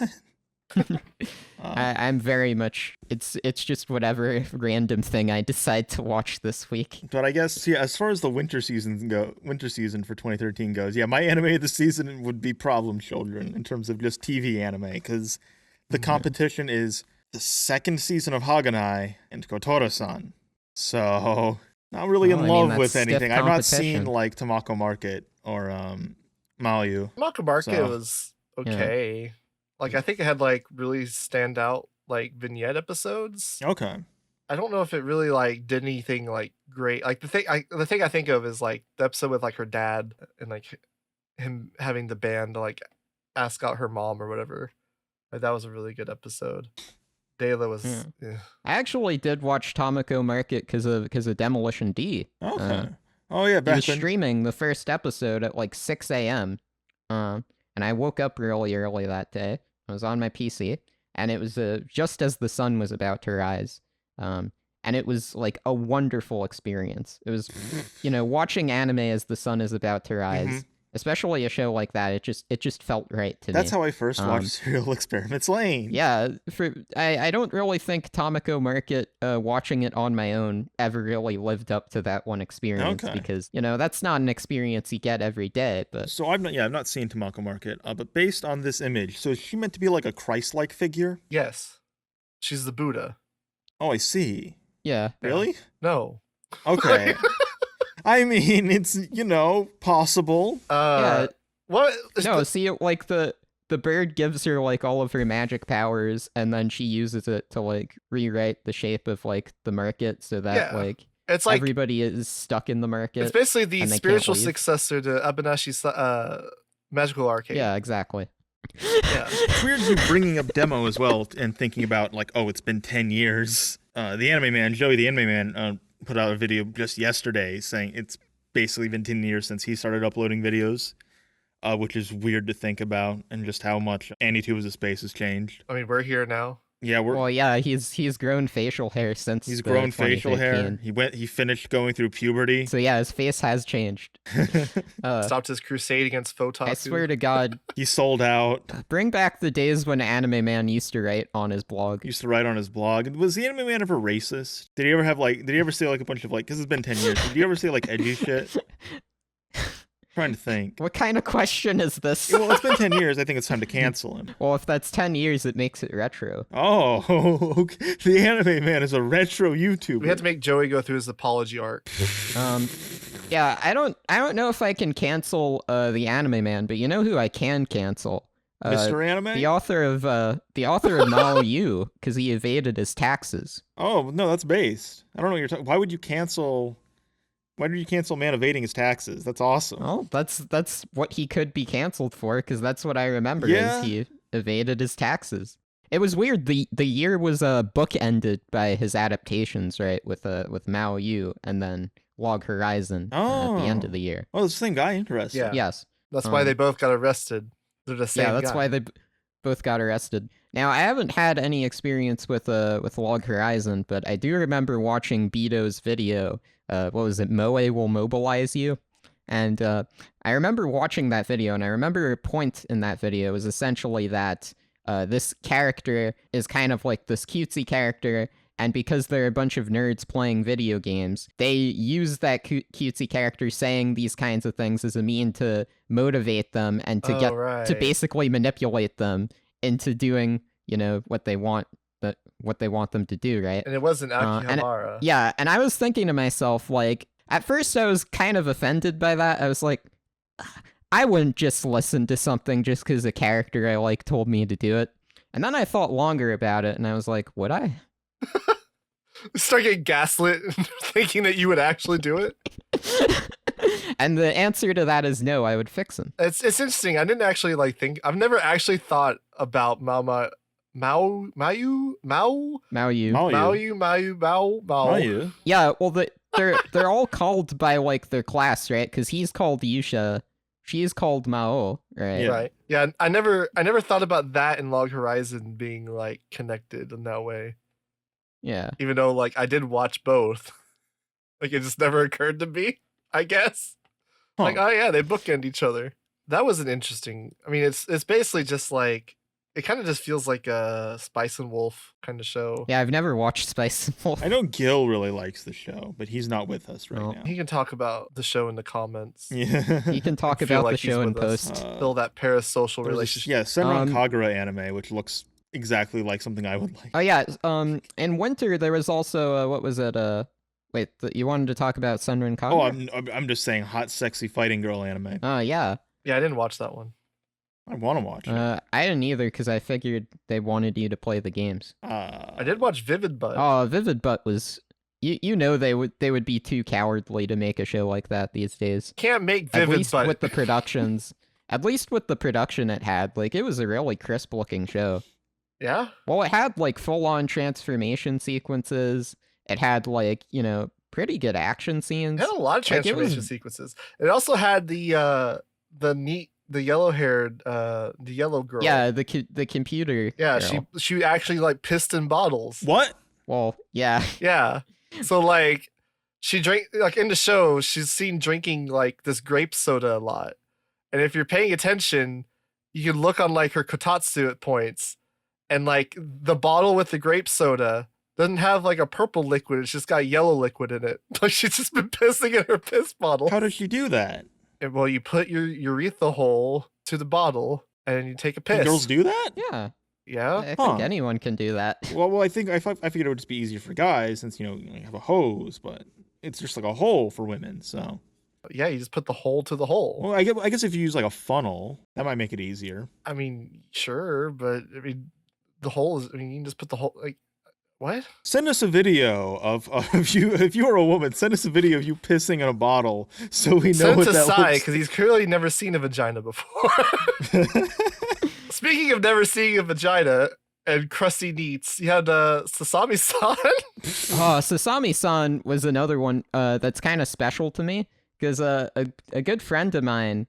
I'm very much it's just whatever random thing I decide to watch this week. But I guess as far as the winter season for 2013 goes, my anime of the season would be Problem Children in terms of just TV anime, because the competition is the second season of Haganai and Kotoura-san. So not really in love with anything. I've not seen like Tamako Market or Maou. Tamako Market was okay. Yeah. Like, I think it had, like, really stand out, like, vignette episodes. Okay. I don't know if it really, like, did anything, like, great. Like, the thing I think of is, like, the episode with, like, her dad and, like, him having the band to, like, ask out her mom or whatever. Like, that was a really good episode. Dayla was... Yeah. I actually did watch Tamako Market because of Demolition D. Okay. Oh, yeah, he was streaming the first episode at, like, 6 a.m., and I woke up really early that day. I was on my PC, and it was just as the sun was about to rise. And it was like a wonderful experience. It was, watching anime as the sun is about to rise, especially a show like that. It just felt right to me. That's how I first watched Serial Experiments Lane. Yeah, I don't really think Tamako Market, watching it on my own, ever really lived up to that one experience, because that's not an experience you get every day. But so I've not seen Tamako Market, but based on this image, so is she meant to be like a Christ-like figure? Yes, she's the Buddha. Oh, I see. Yeah. Really? No. Okay. I mean, it's, possible. Yeah. What? No, see, like, the bird gives her, like, all of her magic powers, and then she uses it to, like, rewrite the shape of, like, the market so that, like, it's like everybody is stuck in the market. It's basically the spiritual successor to Abanashi's Magical Arcade. Yeah, exactly. Yeah. It's weird you bringing up Demo as well and thinking about, like, oh, it's been 10 years. The Anime Man, Joey the Anime Man, put out a video just yesterday saying it's basically been 10 years since he started uploading videos, which is weird to think about, and just how much AniTube as a space has changed. I mean, we're here now. Yeah, he's grown facial hair since he's grown facial hair. He finished going through puberty. So yeah, his face has changed. Stopped his crusade against Photoku. I swear to God, he sold out. Bring back the days when Anime Man used to write on his blog. Was the Anime Man ever racist? Did he ever say like a bunch of like? Because it's been 10 years. Did you ever say like edgy shit? Trying to think. What kind of question is this? Well, it's been 10 years. I think it's time to cancel him. Well, if that's 10 years, it makes it retro. Oh, okay. The anime man is a retro YouTuber. We had to make Joey go through his apology arc. Yeah, I don't know if I can cancel the anime man, but you know who I can cancel? Mr. Anime? The author of Maou-sama, because he evaded his taxes. Oh, no, that's based. I don't know what you're talking. Why would you cancel man evading his taxes? That's awesome. Oh, that's what he could be canceled for, because that's what I remember Yeah. is he evaded his taxes. It was weird. The year was bookended by his adaptations, right? With Maou, and then Log Horizon at the end of the year. Oh, it's the same guy. Interesting. Yeah. Yes. That's why they both got arrested. They're the same Yeah, that's guy. why they both got arrested. Now, I haven't had any experience with Log Horizon, but I do remember watching Bito's video. What was it? Moe will mobilize you. And I remember watching that video, and I remember a point in that video was essentially that this character is kind of like this cutesy character, and because they're a bunch of nerds playing video games, they use that cutesy character saying these kinds of things as a mean to motivate them and to to basically manipulate them into doing, what they want them to do, right? And it wasn't Akihabara. Yeah, and I was thinking to myself, like, at first I was kind of offended by that. I was like, I wouldn't just listen to something just because a character I like told me to do it. And then I thought longer about it, and I was like, would I? Start getting gaslit, thinking that you would actually do it. And the answer to that is no. I would fix him. It's interesting. I didn't actually think. I've never actually thought about Maou. Yeah, well, they're all called by like their class, right? Because he's called Yusha, she's called Mao, right? Yeah. Right. Yeah, I never thought about that in Log Horizon being like connected in that way. Yeah. Even though like I did watch both, like it just never occurred to me. I guess. Huh. Like, oh yeah, they bookend each other. That was an interesting. I mean, it's basically just like. It kind of just feels like a Spice and Wolf kind of show. Yeah, I've never watched Spice and Wolf. I know Gil really likes the show, but he's not with us right now. He can talk about the show in the comments. Yeah. He can talk I feel about like the show he's in with us. post. Fill that parasocial relationship. Yeah, Senran Kagura anime, which looks exactly like something I would like. Oh yeah, in winter there was also what was it? Wait, you wanted to talk about Senran Kagura? Oh, I'm just saying hot, sexy fighting girl anime. Yeah. Yeah, I didn't watch that one. I want to watch it. I didn't either because I figured they wanted you to play the games. I did watch Vivid Butt. Oh, Vivid Butt was. You know they would be too cowardly to make a show like that these days. Can't make Vivid At least Butt. with the productions. At least with the production it had, like it was a really crisp looking show. Yeah? Well, it had like full on transformation sequences. It had like, pretty good action scenes. It had a lot of transformation sequences. It also had the yellow-haired, the yellow girl. Yeah, the computer. Yeah, girl. she actually like pissed in bottles. What? Well, yeah. Yeah. So like she drank like in the show, she's seen drinking like this grape soda a lot. And if you're paying attention, you can look on like her kotatsu at points. And like the bottle with the grape soda doesn't have like a purple liquid, it's just got yellow liquid in it. Like she's just been pissing in her piss bottle. How did she do that? Well, you put your urethra hole to the bottle and you take a piss. Can girls do that? Yeah. Yeah. I think anyone can do that. Well, I figured it would just be easier for guys since you have a hose, but it's just like a hole for women. So yeah, you just put the hole to the hole. Well, I guess if you use like a funnel, that might make it easier. I mean, sure, but I mean, the hole is. I mean, you can just put the hole like. What? Send us a video of you. If you are a woman, send us a video of you pissing in a bottle so we know what that looks like. because he's clearly never seen a vagina before. Speaking of never seeing a vagina and crusty neats, you had Sasami-san. Sasami-san was another one that's kind of special to me because a good friend of mine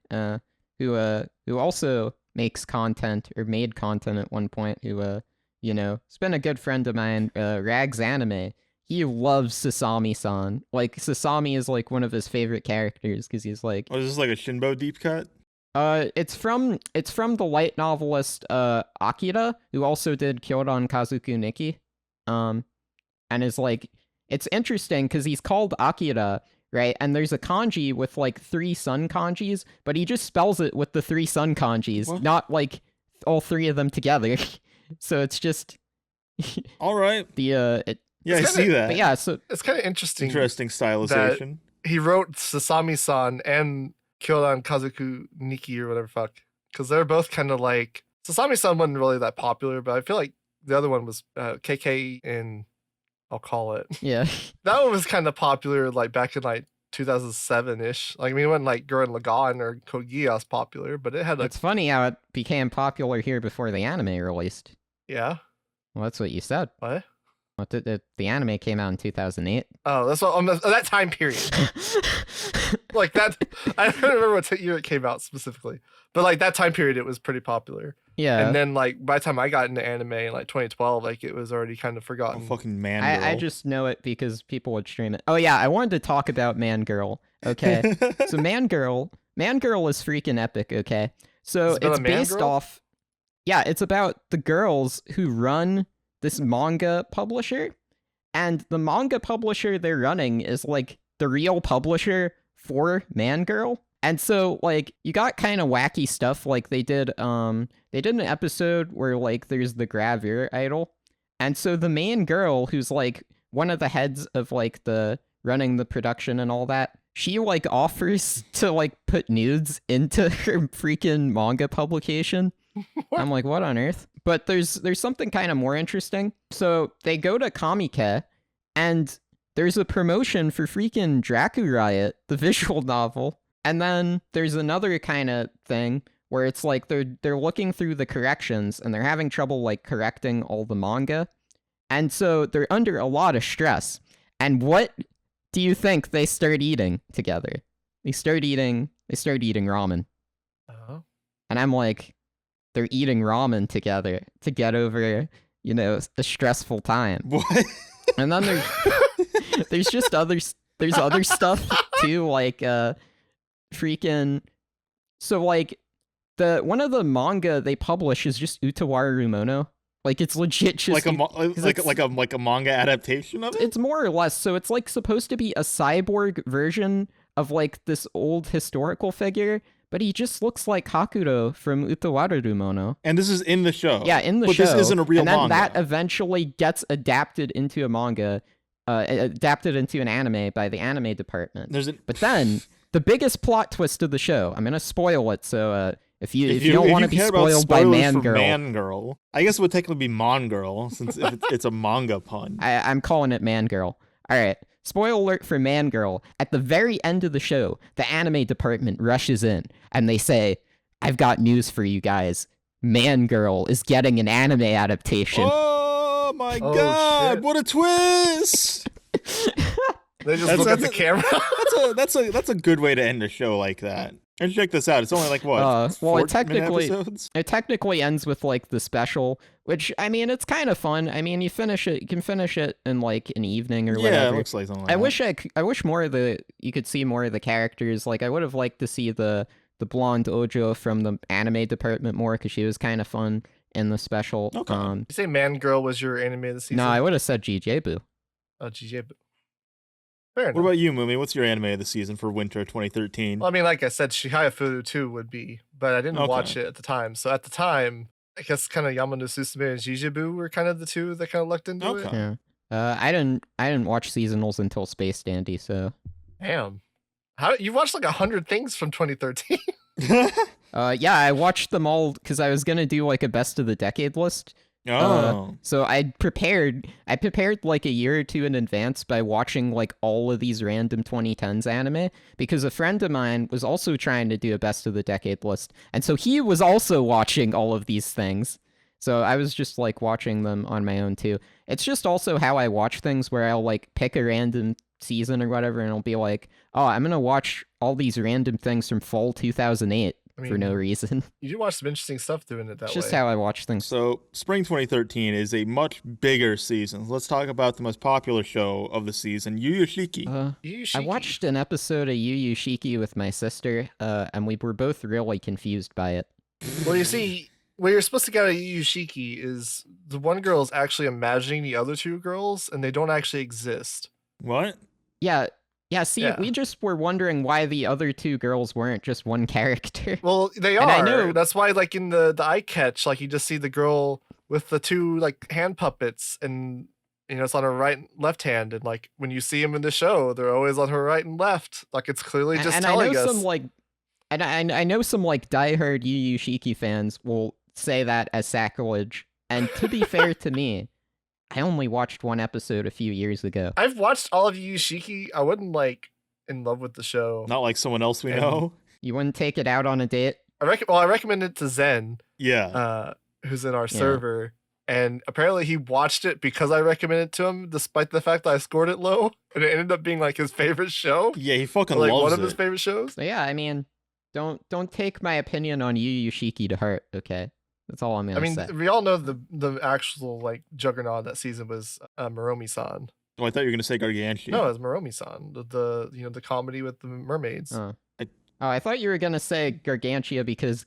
who also makes content or made content at one point who it's been a good friend of mine, Rags Anime. He loves Sasami-san. Like, Sasami is, like, one of his favorite characters, because he's, like... Oh, is this like a Shinbo deep cut? It's from the light novelist, Akira, who also did Kyoran Kazuku Niki. And is, like... It's interesting, because he's called Akira, right? And there's a kanji with like 3 sun kanjis, but he just spells it with the 3 sun kanjis, What? not like all 3 of them together. So it's just All right. the Yeah, I It's see kinda- that. but yeah, so It's kind of interesting. Interesting stylization. He wrote Sasami-san and Kyoran Kazuku Niki or whatever fuck, because they're both kind of like Sasami-san wasn't really that popular, but I feel like the other one was KK and I'll call it. yeah. That one was kind of popular like back in like 2007-ish. Like I mean, it wasn't like Gurren Lagann or Code Geass popular, but it had a It's funny how it became popular here before the anime released. yeah. Well, that's what you said. What? What the anime came out in 2008. Oh, that's what that time period. Like that, I don't remember what year it came out specifically, but like that time period, it was pretty popular. Yeah. And then like by the time I got into anime in like 2012, like it was already kind of Oh, forgotten. fucking man. I just know it because people would stream it. Oh yeah, I wanted to talk about Man Girl. Okay. So Man Girl is freaking epic, okay? So It's about it's a man based girl? off yeah, it's about the girls who run this manga publisher, and the manga publisher they're running is like the real publisher for Man Girl. And so like you got kind of wacky stuff, like they did an episode where like there's the gravure idol. And so the main girl, who's like one of the heads of like the running the production and all that, she like offers to like put nudes into her freaking manga publication. I'm like, what on earth? But there's something kind of more interesting. So they go to Kamike, and there's a promotion for freaking Draku Riot, the visual novel. And then there's another kind of thing where it's like they're looking through the corrections and they're having trouble like correcting all the manga. And so they're under a lot of stress. And what do you think they start eating together? They start eating ramen. Oh. And I'm like, they're eating ramen together to get over, you know, a stressful time. What? And then there's just other stuff too, like freaking. So like one of the manga they publish is just Utawaru Mono. Like it's legit just like a manga adaptation of it. it's more or less. So it's like supposed to be a cyborg version of like this old historical figure, but he just looks like Hakuro from Utawaru Mono. And this is in the show. Yeah, in the but show. This isn't a real and then manga. that eventually gets adapted into a manga, adapted into an anime by the anime department. But then the biggest plot twist of the show, I'm gonna spoil it. So if you don't want to be care about spoiled by spoilers for Man Girl, I guess it would technically be Mon Girl since it's a manga pun. I'm calling it Man Girl. All right. Spoiler alert for Man Girl. At the very end of the show, the anime department rushes in and they say, I've got news for you guys. Man Girl is getting an anime adaptation. Oh my Oh, god, shit. what a twist! They just look at the camera. That's a good way to end a show like that. And check this out. It's only like what? Well, 14 it technically episodes? it technically ends with like the special, which I mean it's kind of fun. I mean you can finish it in like an evening or Yeah, whatever. it looks like something like I that. wish more of you could see more of the characters. Like I would have liked to see the blonde Ojo from the anime department more because she was kind of fun in the special. Okay. You say Man Girl was your anime of the season? No, I would have said GJ Boo. Oh, GJ. Fair What enough. about you, Mumi? What's your anime of the season for winter 2013? Well, I mean, like I said, Shihaya Furu 2 would be, but I didn't Okay. watch it at the time. So at the time, I guess kind of Yama no Susume and Jijibu were kind of the two that kind of lucked into it. Okay. Yeah. I didn't watch seasonals until Space Dandy, so Damn. How you watched like 100 things from 2013? yeah, I watched them all because I was gonna do like a best of the decade list. Oh. So I prepared like a year or two in advance by watching like all of these random 2010s anime because a friend of mine was also trying to do a best of the decade list. And so he was also watching all of these things. So I was just like watching them on my own too. It's just also how I watch things where I'll like pick a random season or whatever and I'll be like, "Oh, I'm going to watch all these random things from fall 2008." For no reason. You do watch some interesting stuff doing it that It's way. just how I watch things. So, spring 2013 is a much bigger season. Let's talk about the most popular show of the season, Yu Yu Shiki. I Yushiki. watched an episode of Yu Yu Shiki with my sister, and we were both really confused by it. Well, you see, what you're supposed to get out of Yu Yu Shiki is the one girl is actually imagining the other two girls, and they don't actually exist. What? Yeah, Yeah, see, we just were wondering why the other two girls weren't just one character. Well, they are. And I know... That's why, like, in the eye catch, like, you just see the girl with the two, like, hand puppets, and, you know, it's on her right and left hand, and, like, when you see them in the show, they're always on her right and left. Like, it's clearly just telling us. I know some, like, diehard Yu Yu Shiki fans will say that as sacrilege, and to be fair to me, I only watched one episode a few years ago. I've watched all of Yu Yu Shiki. I wasn't, like, in love with the show. Not like someone else we know. You wouldn't take it out on a date? I recommend it to Zen. Yeah. Who's in our server. And apparently he watched it because I recommended it to him, despite the fact that I scored it low. And it ended up being, like, his favorite show. Yeah, he fucking like, loves one of it. his favorite shows. So yeah, I mean, don't take my opinion on Yu Yu Shiki to heart, okay? That's all I'm gonna say. I mean, we all know the actual, like, juggernaut that season was Moromi-san. Oh, I thought you were gonna say Gargantia. No, it was Moromi-san. The comedy with the mermaids. I thought you were gonna say Gargantia because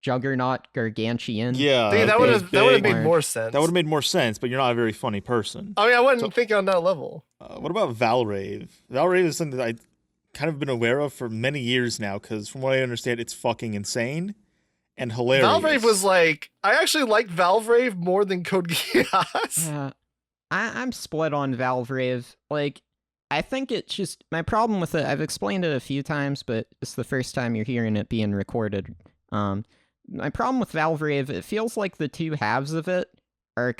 Juggernaut Gargantian. Yeah, see, that would have made more sense. That would have made more sense, but you're not a very funny person. I mean, I wasn't thinking on that level. What about Valvrave? Valvrave is something that I kind of been aware of for many years now, because from what I understand, it's fucking insane and hilarious. Valvrave was like, I actually like Valvrave more than Code Geass. Yeah, I'm split on Valvrave. Like, I think it's just, my problem with it, I've explained it a few times, but it's the first time you're hearing it being recorded. My problem with Valvrave, it feels like the two halves of it are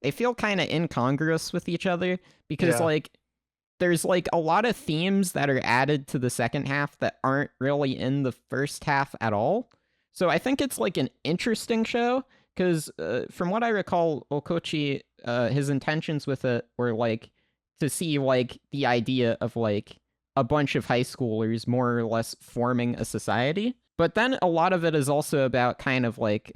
they feel kind of incongruous with each other, because like, there's like a lot of themes that are added to the second half that aren't really in the first half at all. So I think it's like an interesting show, because from what I recall, Okochi, his intentions with it were like to see like the idea of like a bunch of high schoolers more or less forming a society. But then a lot of it is also about kind of like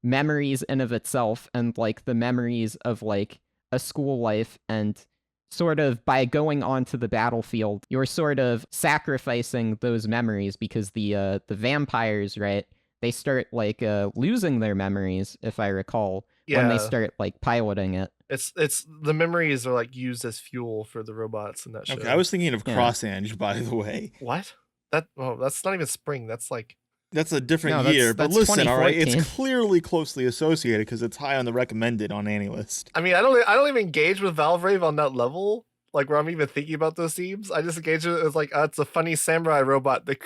memories in of itself, and like the memories of like a school life, and sort of by going onto the battlefield, you're sort of sacrificing those memories, because the vampires, right, they start like losing their memories, if I recall, when they start like piloting it. It's the memories are like used as fuel for the robots in that show. Okay, I was thinking of Cross-Ange, by the way. What? That's not even spring. That's like... That's a different year, but listen, all right, it's clearly closely associated because it's high on the recommended on AniList. I mean, I don't even engage with Valvrave on that level, like where I'm even thinking about those themes. I just engage with it as like, it's a funny samurai robot that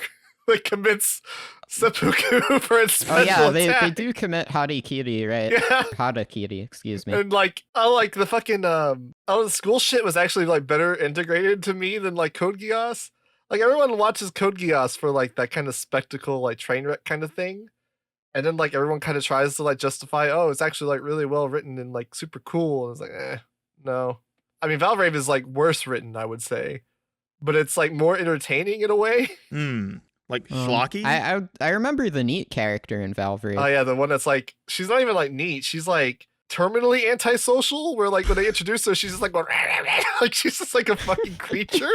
commits seppuku for its special attack. They do commit harikiri, right? Yeah. Harakiri, excuse me. And like, I like the fucking the school shit was actually like better integrated to me than like Code Geass. Like, everyone watches Code Geass for, like, that kind of spectacle, like, train wreck kind of thing. And then, like, everyone kind of tries to, like, justify, oh, it's actually, like, really well written and, like, super cool. And it's like, no. I mean, Valvrave is, like, worse written, I would say. But it's, like, more entertaining in a way. Like, schlocky? I remember the neat character in Valvrave. Oh, yeah, the one that's, like, she's not even, like, neat. She's, like, terminally antisocial, where, like, when they introduce her, she's just, like, going, like, she's just, like, a fucking creature.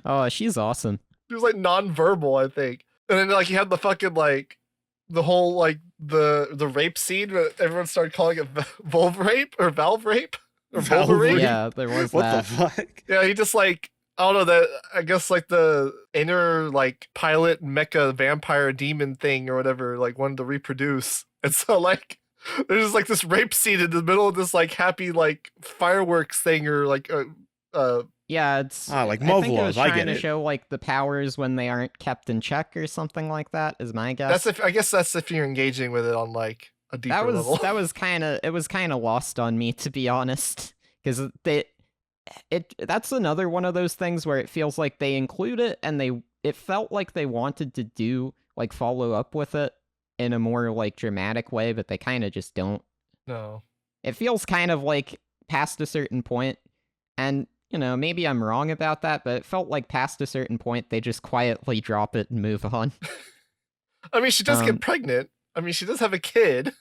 Oh, she's awesome. She was like non-verbal, I think. And then like you had the fucking like the whole like the rape scene where everyone started calling it vulve rape or valve rape or vulva rape. Yeah, there was what that. The fuck? Yeah, he just like, I don't know, that I guess like the inner like pilot mecha vampire demon thing or whatever like wanted to reproduce. And so like there's just like this rape scene in the middle of this like happy like fireworks thing or like yeah, it's like I think it Movlov, was trying to show like the powers when they aren't kept in check or something like that, is my guess. I guess that's if you're engaging with it on like a deeper level. That was kind of lost on me, to be honest, because that's another one of those things where it feels like they include it and it felt like they wanted to do like follow up with it in a more like dramatic way, but they kind of just don't. No. It feels kind of like past a certain point, and you know, maybe I'm wrong about that, but it felt like past a certain point, they just quietly drop it and move on. I mean, she does get pregnant. I mean, she does have a kid.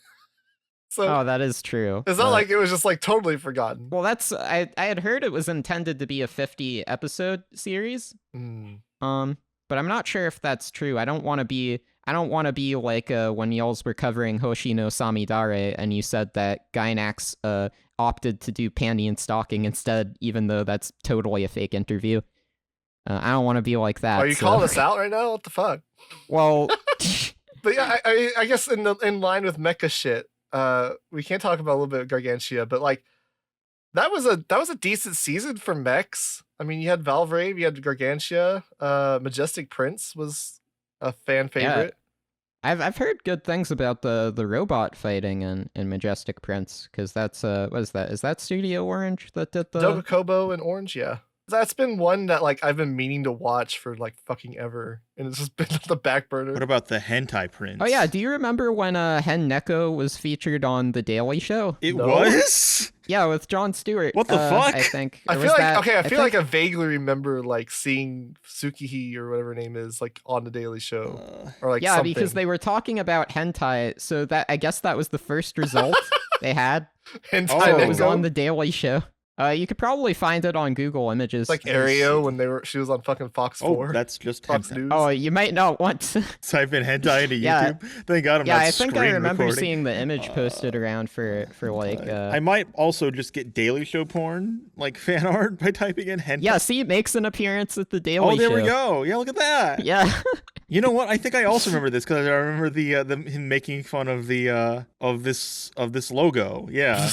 So that is true. It's not like it was just like totally forgotten. Well, I had heard it was intended to be a 50 episode series. But I'm not sure if that's true. I don't want to be I don't want to be like when y'alls were covering Hoshi no Samidare and you said that Gainax opted to do panty and stocking instead, even though that's totally a fake interview. I don't want to be like that. Are you calling us out right now? What the fuck? Well, but yeah, I guess in line with mecha shit, we can't talk about a little bit of Gargantia, but like that was a decent season for mechs. I mean, you had Valvrave, you had Gargantia, Majestic Prince was a fan favorite. Yeah. I've heard good things about the robot fighting in Majestic Prince, because that's what is that? Is that Studio Orange that did the Dogakobo and Orange? Yeah, that's been one that like I've been meaning to watch for like fucking ever, and it's just been on the back burner. What about the Hentai Prince? Oh yeah, do you remember when Hen Neko was featured on The Daily Show? It was? Yeah, with Jon Stewart. What the fuck? I think. I feel like I feel like I vaguely remember like seeing Tsukihi or whatever her name is like on The Daily Show or like yeah, something. because they were talking about hentai, so that I guess that was the first result they had. Hentai It was Neko? on The Daily Show. You could probably find it on Google Images. It's like Aereo when she was on fucking Fox 4. Oh, that's just Fox hentai. News. Oh, you might not want to. Type in hentai into Yeah. YouTube. Thank God I'm Yeah, not I think I screen remember recording. seeing the image posted around for like. I might also just get Daily Show porn, like fan art, by typing in hentai. Yeah, see, it makes an appearance at The Daily Show. Oh, there we go. Yeah, look at that. Yeah. You know what? I think I also remember this because I remember the him making fun of the of this logo. Yeah.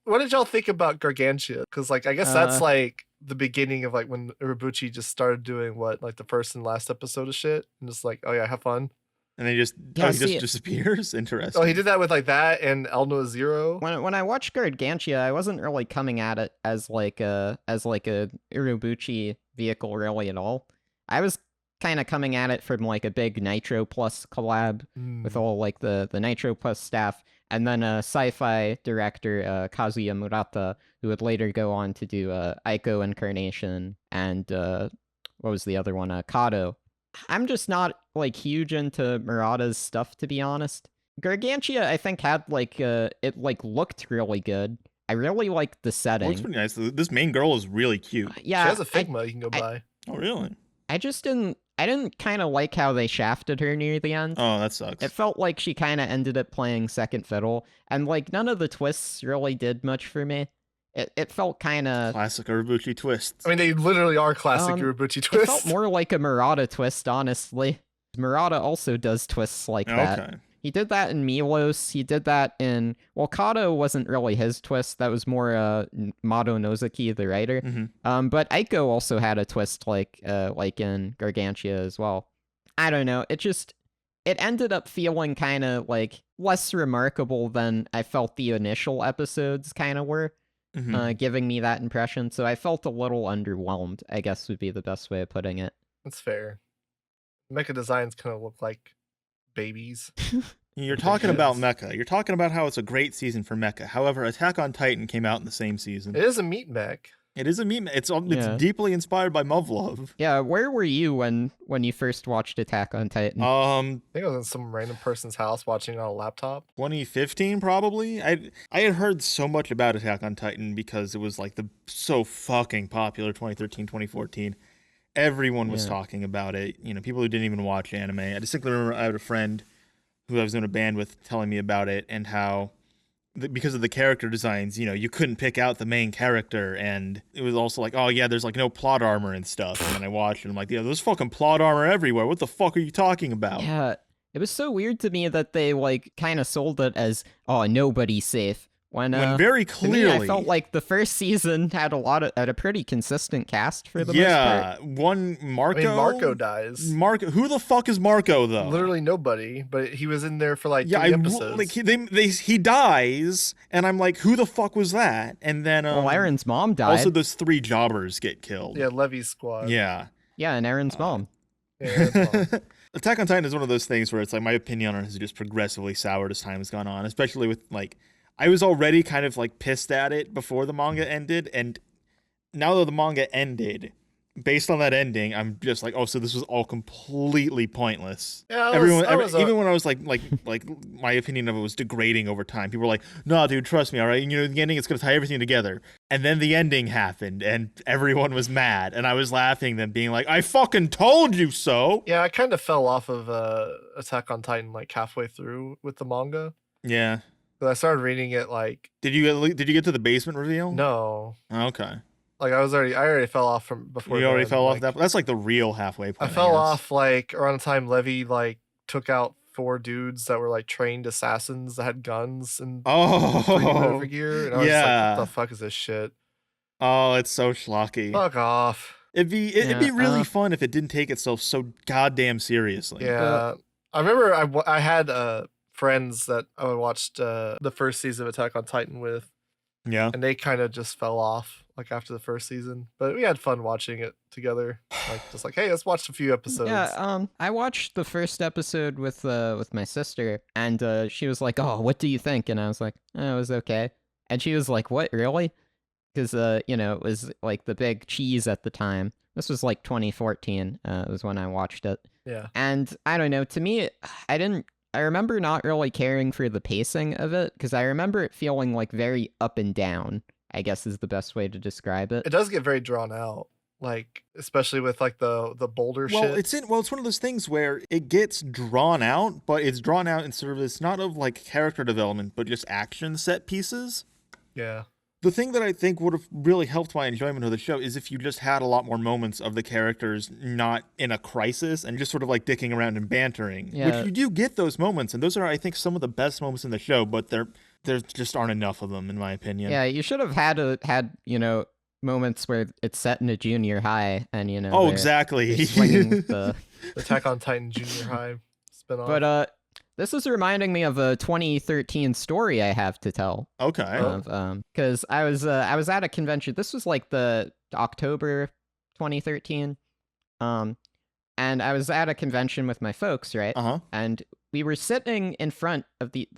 What did y'all think about Gargantia? Because like I guess that's like the beginning of like when Urobuchi just started doing what like the first and last episode of shit, and just like, oh yeah, have fun. And then he just disappears. Interesting. Oh, he did that with like that and Elno Zero. When I watched Gargantia, I wasn't really coming at it as like a Urobuchi vehicle really at all. I was kind of coming at it from like a big Nitro Plus collab with all like the Nitro Plus staff, and then a sci-fi director Kazuya Murata, who would later go on to do Aiko Incarnation and what was the other one? Kato. I'm just not like huge into Murata's stuff, to be honest. Gargantia, I think, had like it like looked really good. I really liked the setting. Looks pretty nice. This main girl is really cute. Yeah, she has a Figma you can go buy. Oh, really? I didn't kind of like how they shafted her near the end. Oh, that sucks. It felt like she kind of ended up playing second fiddle, and like none of the twists really did much for me. It felt kind of classic Urobuchi twists. I mean, they literally are classic Urobuchi twists. It felt more like a Murata twist, honestly. Murata also does twists like that. He did that in Milos. He did that in... Well, Kato wasn't really his twist. That was more Mado Nozuki, the writer. Mm-hmm. But Aiko also had a twist like in Gargantia as well. I don't know. It ended up feeling kind of like less remarkable than I felt the initial episodes kind of were, giving me that impression. So I felt a little underwhelmed, I guess would be the best way of putting it. That's fair. Mecha designs kind of look like babies. You're talking about mecha. You're talking about how it's a great season for mecha. However, Attack on Titan came out in the same season. It is a meat mech. It is a meat mech. It's deeply inspired by Muv-Love. Yeah, where were you when you first watched Attack on Titan? I think I was in some random person's house watching it on a laptop. 2015, probably. I had heard so much about Attack on Titan because it was like so fucking popular 2013, 2014. Everyone was talking about it. You know, people who didn't even watch anime. I distinctly remember I had a friend who I was in a band with telling me about it and how because of the character designs, you know, you couldn't pick out the main character, and it was also like, oh yeah, there's like no plot armor and stuff. And then I watched it, I'm like, yeah, there's fucking plot armor everywhere. What the fuck are you talking about? Yeah, it was so weird to me that they like kind of sold it as, oh, nobody's safe. When very clearly, to me, I felt like the first season had a pretty consistent cast for the most part. One Marco. I mean, Marco dies. Marco, who the fuck is Marco though? Literally nobody, but he was in there for like 3 episodes. Like he dies, and I'm like, who the fuck was that? And then well, Aaron's mom died. Also, those 3 jobbers get killed. Yeah, Levy's squad. Yeah, and Aaron's mom. Yeah, Aaron's mom. Attack on Titan is one of those things where it's like my opinion on it has just progressively soured as time has gone on, especially with like. I was already kind of like pissed at it before the manga ended, and now that the manga ended, based on that ending, I'm just like, oh, so this was all completely pointless. Yeah, Even when I was like my opinion of it was degrading over time. People were like, no, dude, trust me, all right. The ending, it's gonna tie everything together. And then the ending happened, and everyone was mad, and I was laughing, them being like, I fucking told you so. Yeah, I kind of fell off of Attack on Titan like halfway through with the manga. Yeah. But I started reading it like. Did you get to the basement reveal? No. Okay. Like I already fell off from before. You already fell off that. That's like the real halfway point. I fell off like around the time Levi like took out 4 dudes that were like trained assassins that had guns and Symphogear, and I was just like, what the fuck is this shit? Oh, it's so schlocky. Fuck off. It'd be really fun if it didn't take itself so goddamn seriously. Yeah, I remember I had friends that I watched the first season of Attack on Titan with. Yeah, and they kind of just fell off like after the first season, but we had fun watching it together. Like just like, hey, let's watch a few episodes. Yeah, I watched the first episode with my sister, and she was like, "Oh, what do you think?" And I was like, "Oh, it was okay." And she was like, "What, really?" Because it was like the big cheese at the time. This was like 2014. Was when I watched it. Yeah. And I don't know. To me, I remember not really caring for the pacing of it, because I remember it feeling like very up and down, I guess is the best way to describe it. It does get very drawn out, like especially with like the boulder shit. It's one of those things where it gets drawn out, but it's drawn out in service not of like character development, but just action set pieces. Yeah. The thing that I think would have really helped my enjoyment of the show is if you just had a lot more moments of the characters not in a crisis and just sort of like dicking around and bantering. Yeah. Which you do get those moments, and those are, I think, some of the best moments in the show, but there just aren't enough of them, in my opinion. Yeah, you should have had moments where it's set in a junior high, and Oh, exactly. Swinging the Attack on Titan junior high spinoff. But this is reminding me of a 2013 story I have to tell. Okay. Because I was at a convention. This was like the October 2013. And I was at a convention with my folks, right? Uh-huh. And we were sitting in front of the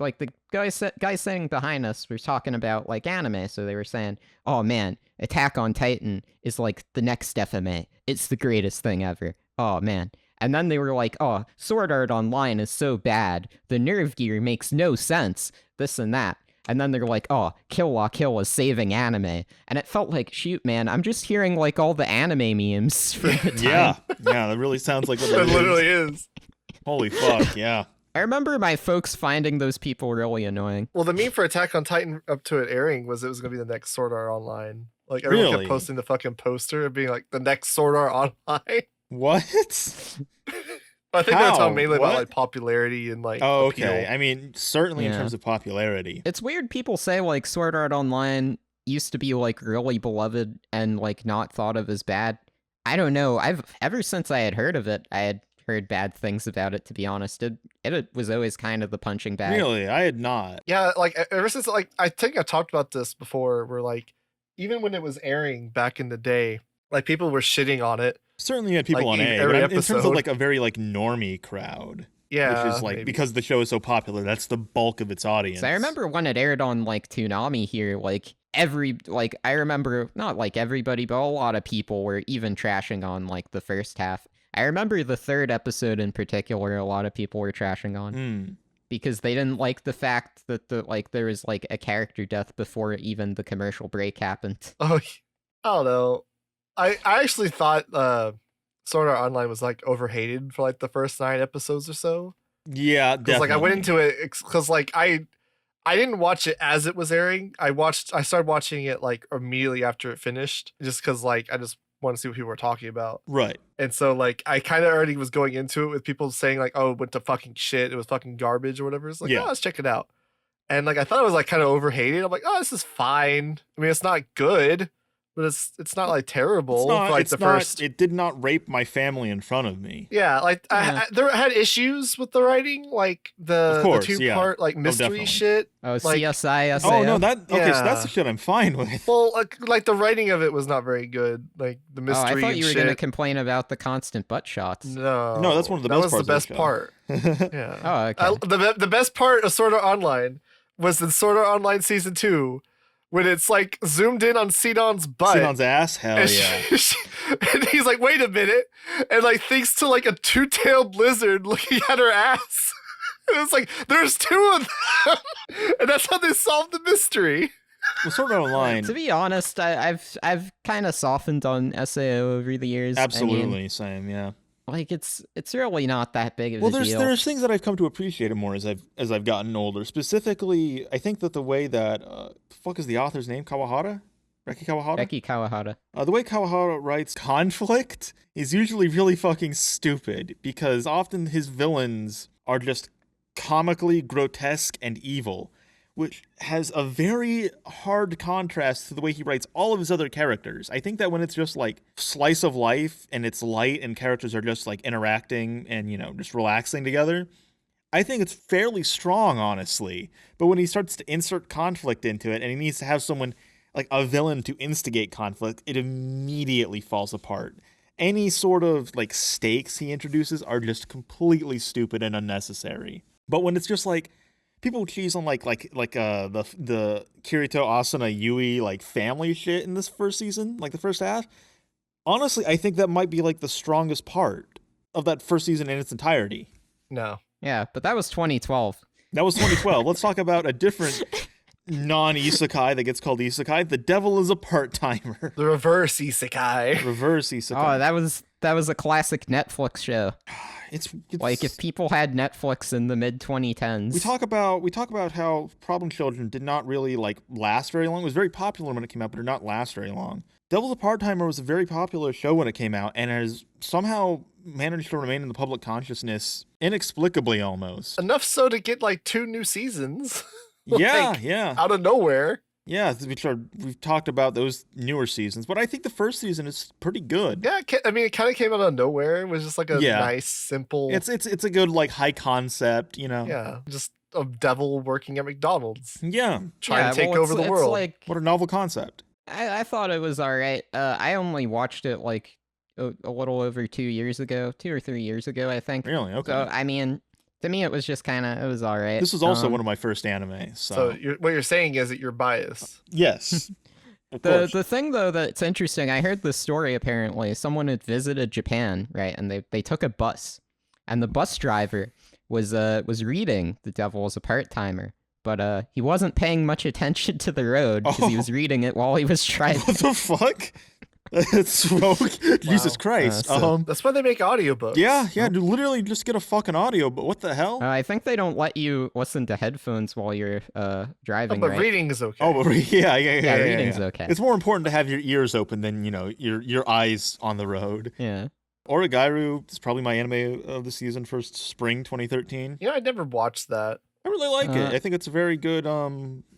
guy sitting behind us was talking about like anime. So they were saying, "Oh man, Attack on Titan is like the next FMA. It's the greatest thing ever. Oh man." And then they were like, "Oh, Sword Art Online is so bad. The nerve gear makes no sense. This and that." And then they're like, "Oh, Kill La Kill is saving anime." And it felt like, shoot, man, I'm just hearing like all the anime memes from the time. Yeah, that really sounds like what it literally is. Holy fuck, yeah. I remember my folks finding those people really annoying. Well, the meme for Attack on Titan up to it airing was it was going to be the next Sword Art Online. Like everyone kept posting the fucking poster of being like the next Sword Art Online. What? I think they're talking mainly about like popularity and like. Oh, appeal. okay. I mean, certainly in terms of popularity. It's weird people say like Sword Art Online used to be like really beloved and like not thought of as bad. I don't know. Ever since I had heard of it, I had heard bad things about it, to be honest. It was always kind of the punching bag. Really? I had not. Yeah, like ever since like I think I talked about this before where like even when it was airing back in the day, like people were shitting on it. Certainly you had people like, on A, every but episode. in terms of like a very like normie crowd. Yeah. Which is like, because the show is so popular, that's the bulk of its audience. So I remember when it aired on like Toonami here, like I remember not like everybody, but a lot of people were even trashing on like the first half. I remember the third episode in particular, a lot of people were trashing on because they didn't like the fact that there was like a character death before even the commercial break happened. Oh, I don't know. I actually thought Sword Art Online was like overhated for like the first 9 episodes or so. Yeah, definitely. Like I went into it because like I didn't watch it as it was airing. I started watching it like immediately after it finished, just because like I just want to see what people were talking about. Right. And so like I kind of already was going into it with people saying like, "Oh, it went to fucking shit. It was fucking garbage or whatever." It's like, "Oh, let's check it out." And like I thought it was like kind of overhated. I'm like, "Oh, this is fine. I mean, it's not good." But it's not like terrible. It did not rape my family in front of me. Yeah, like there had issues with the writing, like the 2-part like mystery shit. Oh, like, CSI. Oh no, so that's the shit I'm fine with. Well, like the writing of it was not very good. Like the mystery. I thought you were going to complain about the constant butt shots. No, that's one of the best parts. That was the best part. Yeah. Oh, okay. The best part of Sword Art Online was in Sword Art Online Season 2. when it's like zoomed in on Sidon's butt. Sidon's ass? Hell And, yeah. and he's like, wait a minute. And like thinks to like a two-tailed lizard looking at her ass. And it's like, there's two of them. And that's how they solved the mystery. Well, Sword Art Online. To be honest, I've kind of softened on SAO over the years. Absolutely, I mean, same, yeah. like it's really not that big of Well, a deal. there's things that I've come to appreciate it more as I've gotten older. Specifically, I think that the way that the fuck is the author's name? Kawahara? Becky Kawahara? Becky Kawahara. The way Kawahara writes conflict is usually really fucking stupid because often his villains are just comically grotesque and evil, which has a very hard contrast to the way he writes all of his other characters. I think that when it's just like slice of life and it's light and characters are just like interacting and, you know, just relaxing together, I think it's fairly strong, honestly. But when he starts to insert conflict into it and he needs to have someone like a villain to instigate conflict, it immediately falls apart. Any sort of like stakes he introduces are just completely stupid and unnecessary. But when it's just like people cheese on the Kirito, Asuna, Yui like family shit in this first season, like the first half, honestly, I think that might be like the strongest part of that first season in its entirety. No. Yeah, but that was 2012. That was 2012. Let's talk about a different non-isekai that gets called isekai. The Devil is a Part-Timer. The reverse isekai. Reverse isekai. Oh, that was a classic Netflix show. It's like if people had Netflix in the mid 2010s. We talk about how Problem Children did not really like last very long. It was very popular when it came out, but did not last very long. Devil's a Part-Timer was a very popular show when it came out and has somehow managed to remain in the public consciousness inexplicably almost. Enough so to get like 2 new seasons. Yeah. Out of nowhere. Yeah, we've talked about those newer seasons, but I think the first season is pretty good. Yeah, I mean, it kind of came out of nowhere. It was just like a nice, simple. It's a good like high concept, you know. Yeah, just a devil working at McDonald's. Yeah, trying to take over the world. Like, what a novel concept. I thought it was all right. I only watched it like a little over 2 years ago, 2 or 3 years ago, I think. Really? Okay. So I mean, to me, it was just it was all right. This was also one of my first anime. So what you're saying is that you're biased. Yes. The thing though that's interesting, I heard this story apparently. Someone had visited Japan, right, and they took a bus, and the bus driver was reading The Devil is a Part-Timer, but he wasn't paying much attention to the road because he was reading it while he was driving. What the fuck? That's so Jesus Christ. That's why they make audiobooks. Yeah, literally just get a fucking audio, but what the hell? I think they don't let you listen to headphones while you're driving, but right? reading is okay. Oh, but yeah, reading's okay. It's more important to have your ears open than, you know, your eyes on the road. Yeah. Origairu is probably my anime of the season for spring 2013. You know, I never watched that. I really like it. I think it's a very good,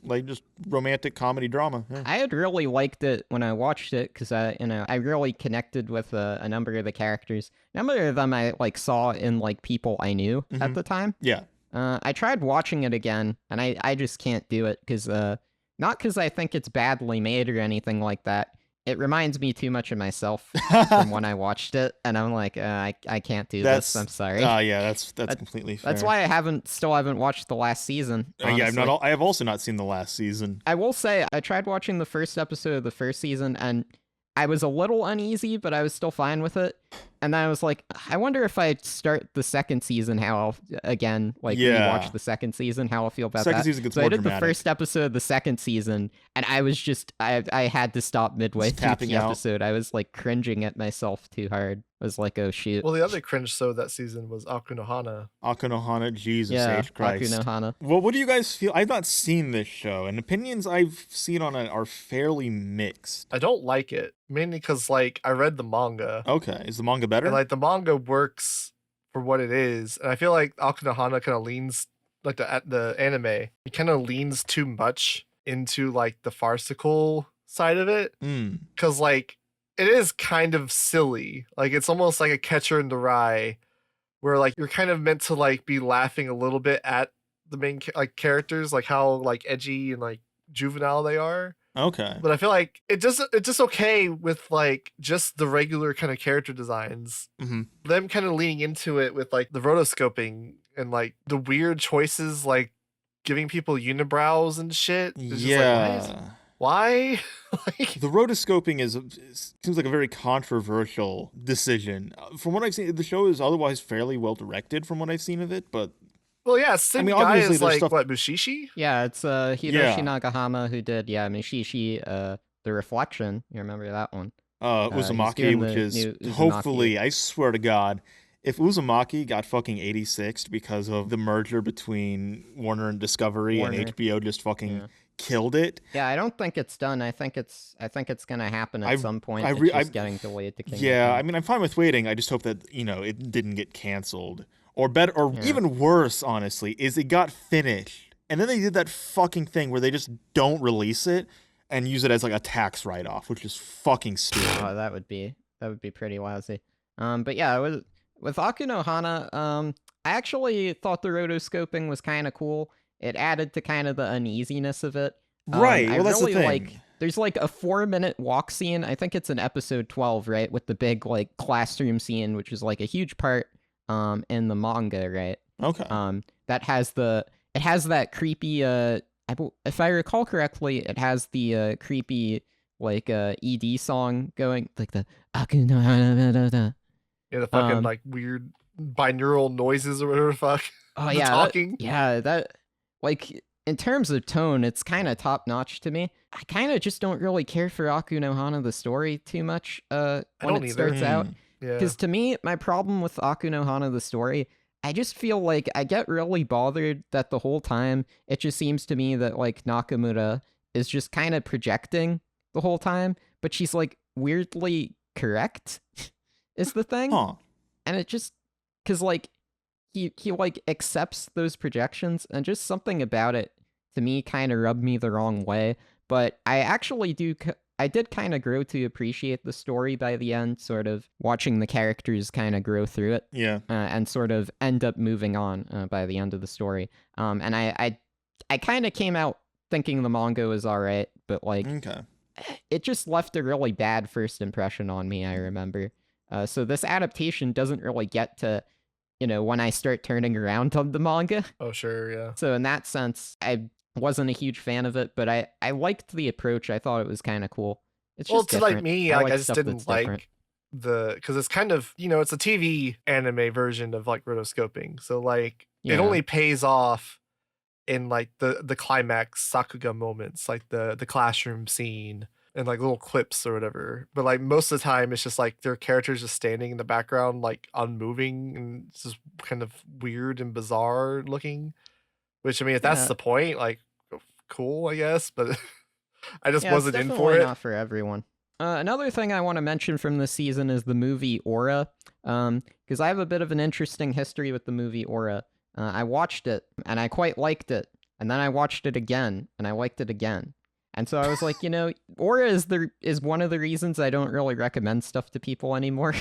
like just romantic comedy drama. Yeah. I had really liked it when I watched it because I really connected with a number of the characters. A number of them I like saw in like people I knew at the time. Yeah. I tried watching it again, and I just can't do it because not because I think it's badly made or anything like that. It reminds me too much of myself from when I watched it, and I'm like, I can't do this. I'm sorry. Yeah, that's completely fair. That's why I still haven't watched the last season. Yeah, I have also not seen the last season. I will say I tried watching the first episode of the first season, and I was a little uneasy, but I was still fine with it. And then I was like, I wonder if I start the second season, how I'll rewatch the second season, how I'll feel about second that. Season gets so more I did dramatic. the first episode of the second season, and I was just, I had to stop midway Just through tapping the out. episode. I was like cringing at myself too hard. I was like, oh shoot. Well, the other cringe show that season was Akunohana. Akunohana, Jesus Yeah, H. Christ. Akunohana. Well, what do you guys feel? I've not seen this show, and opinions I've seen on it are fairly mixed. I don't like it, mainly because like I read the manga. Okay, is the manga better? And like the manga works for what it is, and I feel like Akunohana kind of leans like the anime. It kind of leans too much into like the farcical side of it, because like it is kind of silly. Like it's almost like a Catcher in the Rye, where like you're kind of meant to like be laughing a little bit at the main like characters, like how like edgy and like juvenile they are. Okay. But I feel like it's just okay with like just the regular kind of character designs. Them kind of leaning into it with like the rotoscoping and like the weird choices, like giving people unibrows and shit. It's just like, Why? Like, The rotoscoping seems like a very controversial decision. From what I've seen, the show is otherwise fairly well directed from what I've seen of it, but well, yeah, same guy obviously is there's like stuff. what, Mushishi? Yeah, it's Hiroshi Yeah. Nagahama who did Mishishi, The Reflection. You remember that one? Uzumaki, doing which the is new Uzumaki. hopefully, I swear to God, if Uzumaki got fucking 86th because of the merger between Warner and Discovery and Warner. HBO just fucking killed it. Yeah, I don't think it's done. I think it's gonna happen at some point. I It's just getting delayed to Kingdom Yeah, Come. I mean, I'm fine with waiting. I just hope that, it didn't get canceled. Or better, or even worse, honestly, is it got finished. And then they did that fucking thing where they just don't release it and use it as like a tax write-off, which is fucking stupid. Oh, that would be pretty lousy. But yeah, with Aku no Hana, I actually thought the rotoscoping was kind of cool. It added to kind of the uneasiness of it. Right, I well, that's really the thing. there's like a 4-minute walk scene. I think it's in episode 12, right? With the big like classroom scene, which is like a huge part in the manga, right? Okay. That has that creepy if I recall correctly, it has the creepy like ED song going, like the Aku no Hana. Yeah, the fucking like weird binaural noises or whatever the fuck. Oh The yeah, talking. that like in terms of tone, it's kind of top notch to me. I kind of just don't really care for Aku no Hana the story too much when don't it either. starts out. Yeah. Because to me, my problem with Aku no Hana the story, I just feel like I get really bothered that the whole time it just seems to me that like Nakamura is just kind of projecting the whole time, but she's like weirdly correct is the thing. Huh. And it just, because like he like accepts those projections, and just something about it to me kind of rubbed me the wrong way. But I actually I did kind of grow to appreciate the story by the end, sort of watching the characters kind of grow through it. Yeah. And sort of end up moving on by the end of the story. And I kind of came out thinking the manga was all right, but like Okay. it just left a really bad first impression on me, I remember. So this adaptation doesn't really get to, when I start turning around on the manga. Oh, sure, yeah. So in that sense, I wasn't a huge fan of it, but I liked the approach. I thought it was kind of cool. It's just to different. like me, like I just stuff didn't that's like different. because it's kind of, it's a TV anime version of like rotoscoping. So like Yeah. it only pays off in like the climax Sakuga moments, like the classroom scene and like little clips or whatever. But like most of the time it's just like their characters just standing in the background, like unmoving, and it's just kind of weird and bizarre looking. Which, I mean, if that's Yeah. the point, like, cool, I guess, but I just Yeah, wasn't it's in for definitely it. not for everyone. Another thing I want to mention from this season is the movie Aura, because I have a bit of an interesting history with the movie Aura. I watched it, and I quite liked it, and then I watched it again, and I liked it again. And so I was like, Aura is one of the reasons I don't really recommend stuff to people anymore.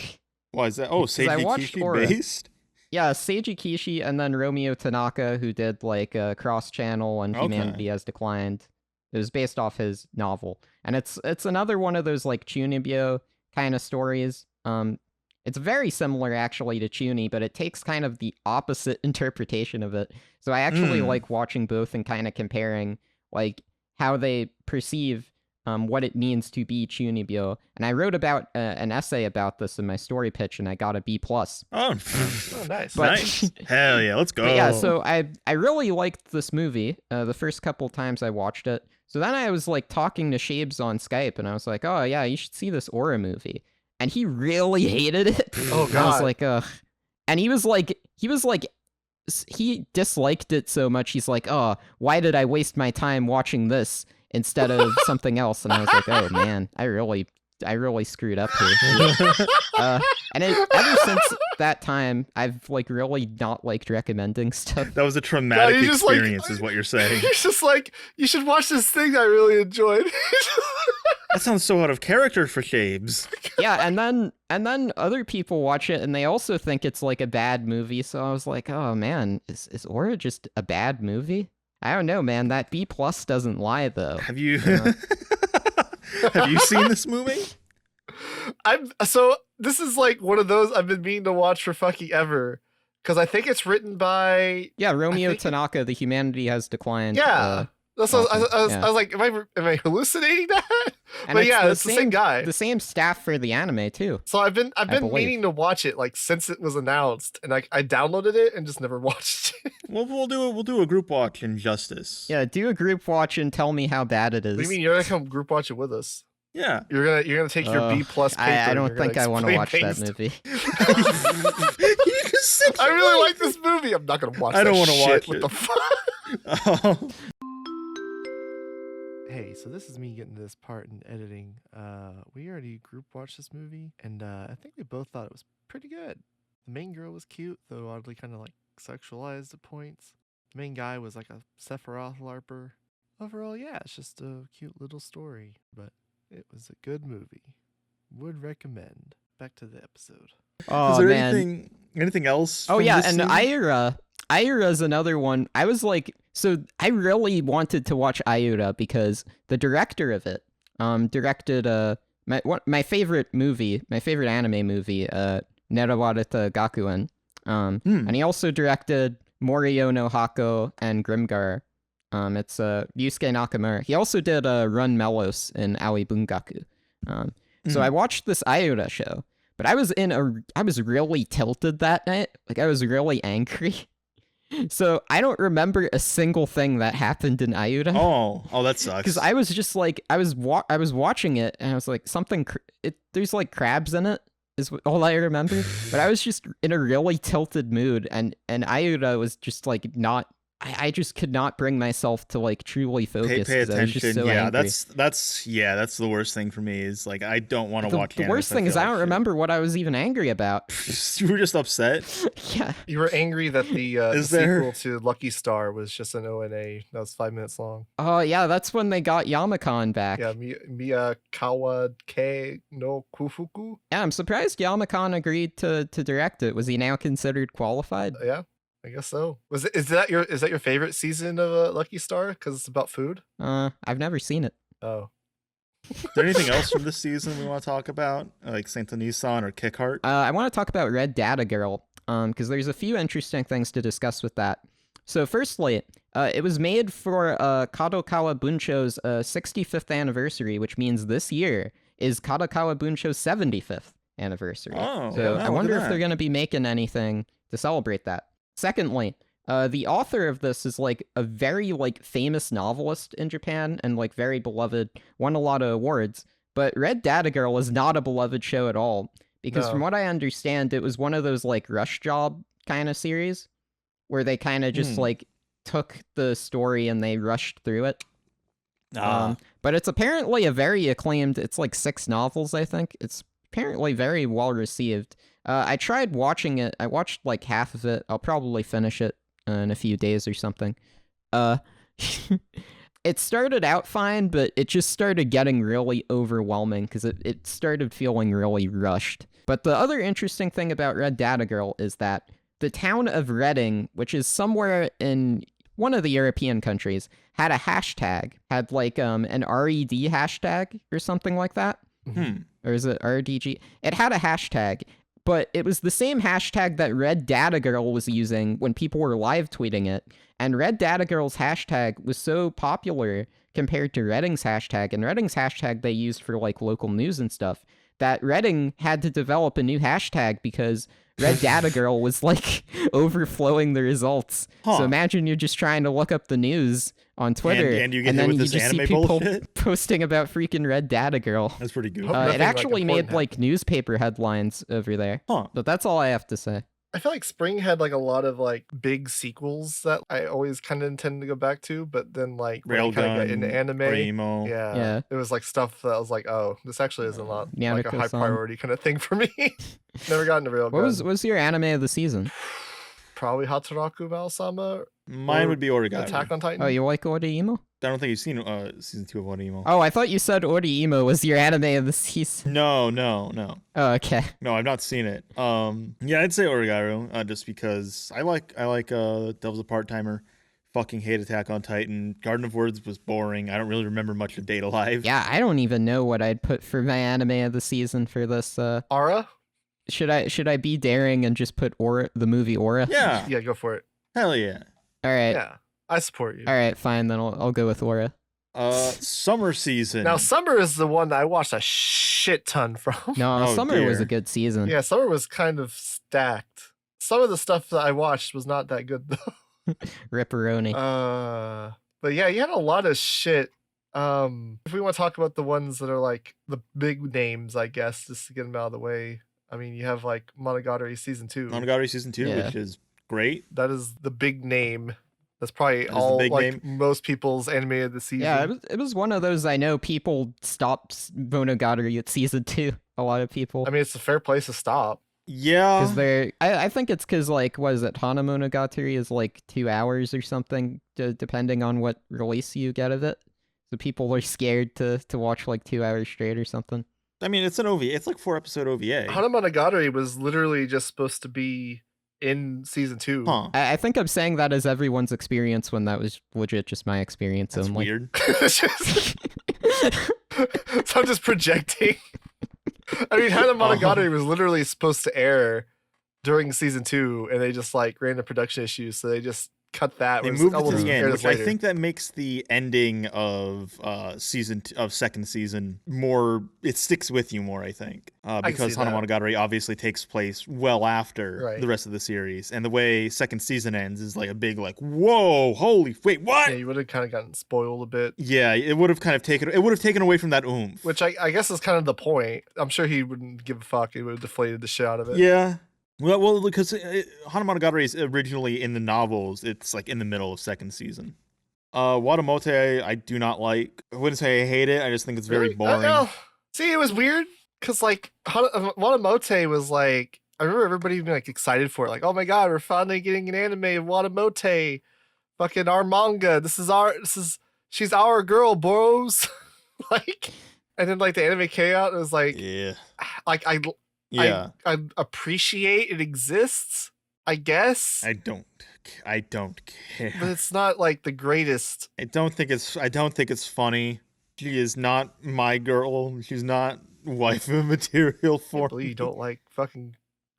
Why is that? Oh, I watched Seiji Aura. Kishi based? Yeah, Seiji Kishi and then Romeo Tanaka, who did like Cross Channel and Okay. Humanity Has Declined. It was based off his novel, and it's another one of those like Chunibyo kind of stories. It's very similar actually to Chuni, but it takes kind of the opposite interpretation of it. So I actually like watching both and kind of comparing like how they perceive what it means to be Chunibyo. And I wrote about an essay about this in my story pitch, and I got a B+. Oh, Oh, nice. But- nice. Hell yeah, let's go. But yeah, so I really liked this movie the first couple times I watched it. So then I was like talking to Shabes on Skype, and I was like, oh yeah, you should see this Aura movie. And he really hated it. Oh, And I was God. like, ugh. And he disliked it so much. He's like, oh, why did I waste my time watching this instead of something else? And I was like, oh man, I really screwed up here. And ever since that time, I've like really not liked recommending stuff. That was a traumatic you just, like- experience, is what you're saying. He's just like, you should watch this thing I really enjoyed. That sounds so out of character for Shabes. Yeah, and then other people watch it and they also think it's like a bad movie. So I was like, oh man, is Aura just a bad movie? I don't know, man. That B+ doesn't lie though. Have you have you seen this movie? So this is like one of those I've been meaning to watch for fucking ever. Because I think it's written by... Yeah, Romeo think- Tanaka, The Humanity Has Declined. Yeah. That's what I was Yeah. like, am I hallucinating that? And But yeah, the it's the same guy. The same staff for the anime too. So I've been believe. meaning to watch it like since it was announced, and I downloaded it and just never watched it. Well, we'll do a group watch in justice. Yeah, do a group watch and tell me how bad it is. What do you mean you're gonna come group watch it with us? Yeah. You're gonna take your B plus paper. I and don't you're gonna think I want to explain watch things that movie. You just said I really like this movie. I'm not gonna watch. I don't want wanna to watch it. What the fuck? Oh. Hey, so this is me getting to this part in editing. We already group watched this movie, and I think we both thought it was pretty good. The main girl was cute, though oddly kind of like sexualized at points. The main guy was like a Sephiroth LARPer. Overall, yeah, it's just a cute little story, but it was a good movie. Would recommend. Back to the episode. Is there anything else? Oh from yeah, this and scene? Ayura's another one. I was like, so I really wanted to watch Ayura because the director of it directed my favorite anime movie, Nerawareta Gakuen. And he also directed Morio no Hako and Grimgar. It's Yusuke Nakamura. He also did Run Melos in Aoi Bungaku. So I watched this Ayura show, but I was really tilted that night. Like I was really angry. So I don't remember a single thing that happened in Ayura. Oh, that sucks. Because I was just like, I was watching it and I was like, there's like crabs in it is all I remember. But I was just in a really tilted mood, and Ayura was just like not. I just could not bring myself to like truly focus. Pay 'cause I was just attention. so Yeah, angry. that's the worst thing for me. Is like I don't want to watch. The worst thing is I don't remember what I was even angry about. You were just upset. Yeah. You were angry that the Is there- sequel to Lucky Star was just an ONA that was 5 minutes long. Oh yeah, that's when they got Yamakan back. Yeah, Miyakawa Ke no Kufuku. Yeah, I'm surprised Yamakan agreed to direct it. Was he now considered qualified? Yeah, I guess so. Is that your favorite season of Lucky Star? Because it's about food. I've never seen it. Oh, Is there anything else from this season we want to talk about, like Saint Denis-san or Kickheart? I want to talk about Red Data Girl, because there's a few interesting things to discuss with that. So firstly, it was made for Kadokawa Buncho's 65th anniversary, which means this year is Kadokawa Buncho's 75th anniversary. Oh, so yeah, I look wonder at if they're that. going to be making anything to celebrate that. Secondly, the author of this is like a very like famous novelist in Japan and like very beloved, won a lot of awards. But Red Data Girl is not a beloved show at all, because from what I understand, it was one of those like rush job kind of series where they kind of just like took the story and they rushed through it. But it's apparently a very acclaimed, it's like 6 novels, I think. It's apparently very well received. I tried watching it. I watched like half of it. I'll probably finish it in a few days or something. It started out fine, but it just started getting really overwhelming because it started feeling really rushed. But the other interesting thing about Red Data Girl is that the town of Reading, which is somewhere in one of the European countries, had a hashtag, had like an RED hashtag or something like that. Or is it RDG? It had a hashtag, but it was the same hashtag that Red Data Girl was using when people were live tweeting it. And Red Data Girl's hashtag was so popular compared to Reading's hashtag, and Reading's hashtag they used for like local news and stuff, that Reading had to develop a new hashtag because Red Data Girl was like overflowing the results. So imagine you're just trying to look up the news on Twitter, and you get hit then with you this just see anime people bullshit? posting about freaking Red Data Girl. That's pretty good. Hope It nothing, like, actually made important like newspaper headlines over there. But that's all I have to say. I feel like Spring had like a lot of like big sequels that I always kind of intend to go back to, but then like when I kind of got into anime, Emo. yeah, it was like stuff that I was like, oh, this actually isn't like a high Naruto-san. priority kind of thing for me. Never got into Railgun. What was your anime of the season? Probably Hataraku Maou-sama. Mine would be Origami. Attack on Titan. Oh, you like Ori-Imo? I don't think you've seen season 2 of Origami. Oh, I thought you said Ori-Imo was your anime of the season. No. Oh, okay. No, I've not seen it. Yeah, I'd say Origaru, just because I like Devil's a Part-Timer. Fucking hate Attack on Titan. Garden of Words was boring. I don't really remember much of Date Alive. Yeah, I don't even know what I'd put for my anime of the season for this. Aura? Should I be daring and just put the movie Aura? Yeah. Yeah, go for it. Hell yeah. All right. Yeah. I support you. All right, fine. Then I'll go with Aura. Summer season. Now, Summer is the one that I watched a shit ton from. No, Oh, Summer was dear. a good season. Yeah, Summer was kind of stacked. Some of the stuff that I watched was not that good though. Ripperoni. But yeah, you had a lot of shit. If we want to talk about the ones that are like the big names, I guess, just to get them out of the way. I mean, you have like Monogatari season 2. Monogatari season 2, Yeah. which is great. That is the big name. That's probably That is the all big like name. most people's anime of the season. Yeah, it was one of those. I know people stopped Monogatari at season 2. A lot of people. I mean, it's a fair place to stop. Yeah. Because I think it's because, like, what is it? Hana Monogatari is like 2 hours or something, depending on what release you get of it. So people are scared to watch like 2 hours straight or something. I mean, it's an OVA. It's like 4-episode OVA. Hana Monogatari was literally just supposed to be in season 2. Huh. I think I'm saying that as everyone's experience when that was legit just my experience That's only. weird. It's just- so I'm just projecting. I mean, Hana Monogatari was literally supposed to air during season 2, and they just like ran into production issues, so they just cut that. They It was moved like, it oh, to we'll the air end, this which I later. think that makes the ending of second season more. It sticks with you more, I think, because see Hana that. Monogatari obviously takes place well after Right. the rest of the series, and the way second season ends is like a big like, whoa, holy, wait, what? Yeah, you would have kind of gotten spoiled a bit. Yeah, it would have kind of taken. It would have taken away from that oomph. Which I guess is kind of the point. I'm sure he wouldn't give a fuck. He would have deflated the shit out of it. Yeah. Well, because Hana Monogatari is originally in the novels, it's like in the middle of second season. Watamote, I do not like. I wouldn't say I hate it. I just think it's very Really? boring. No. See, it was weird because like Watamote was like, I remember everybody being like excited for it. Like, oh my god, we're finally getting an anime of Watamote. Fucking our manga. She's our girl, bros. Like, and then like the anime came out. It was like, Yeah. like Yeah. I appreciate it exists, I guess, I don't care. but it's not like the greatest. I don't think it's funny. She is not my girl. She's not waifu material I for can't believe me. you don't like fucking.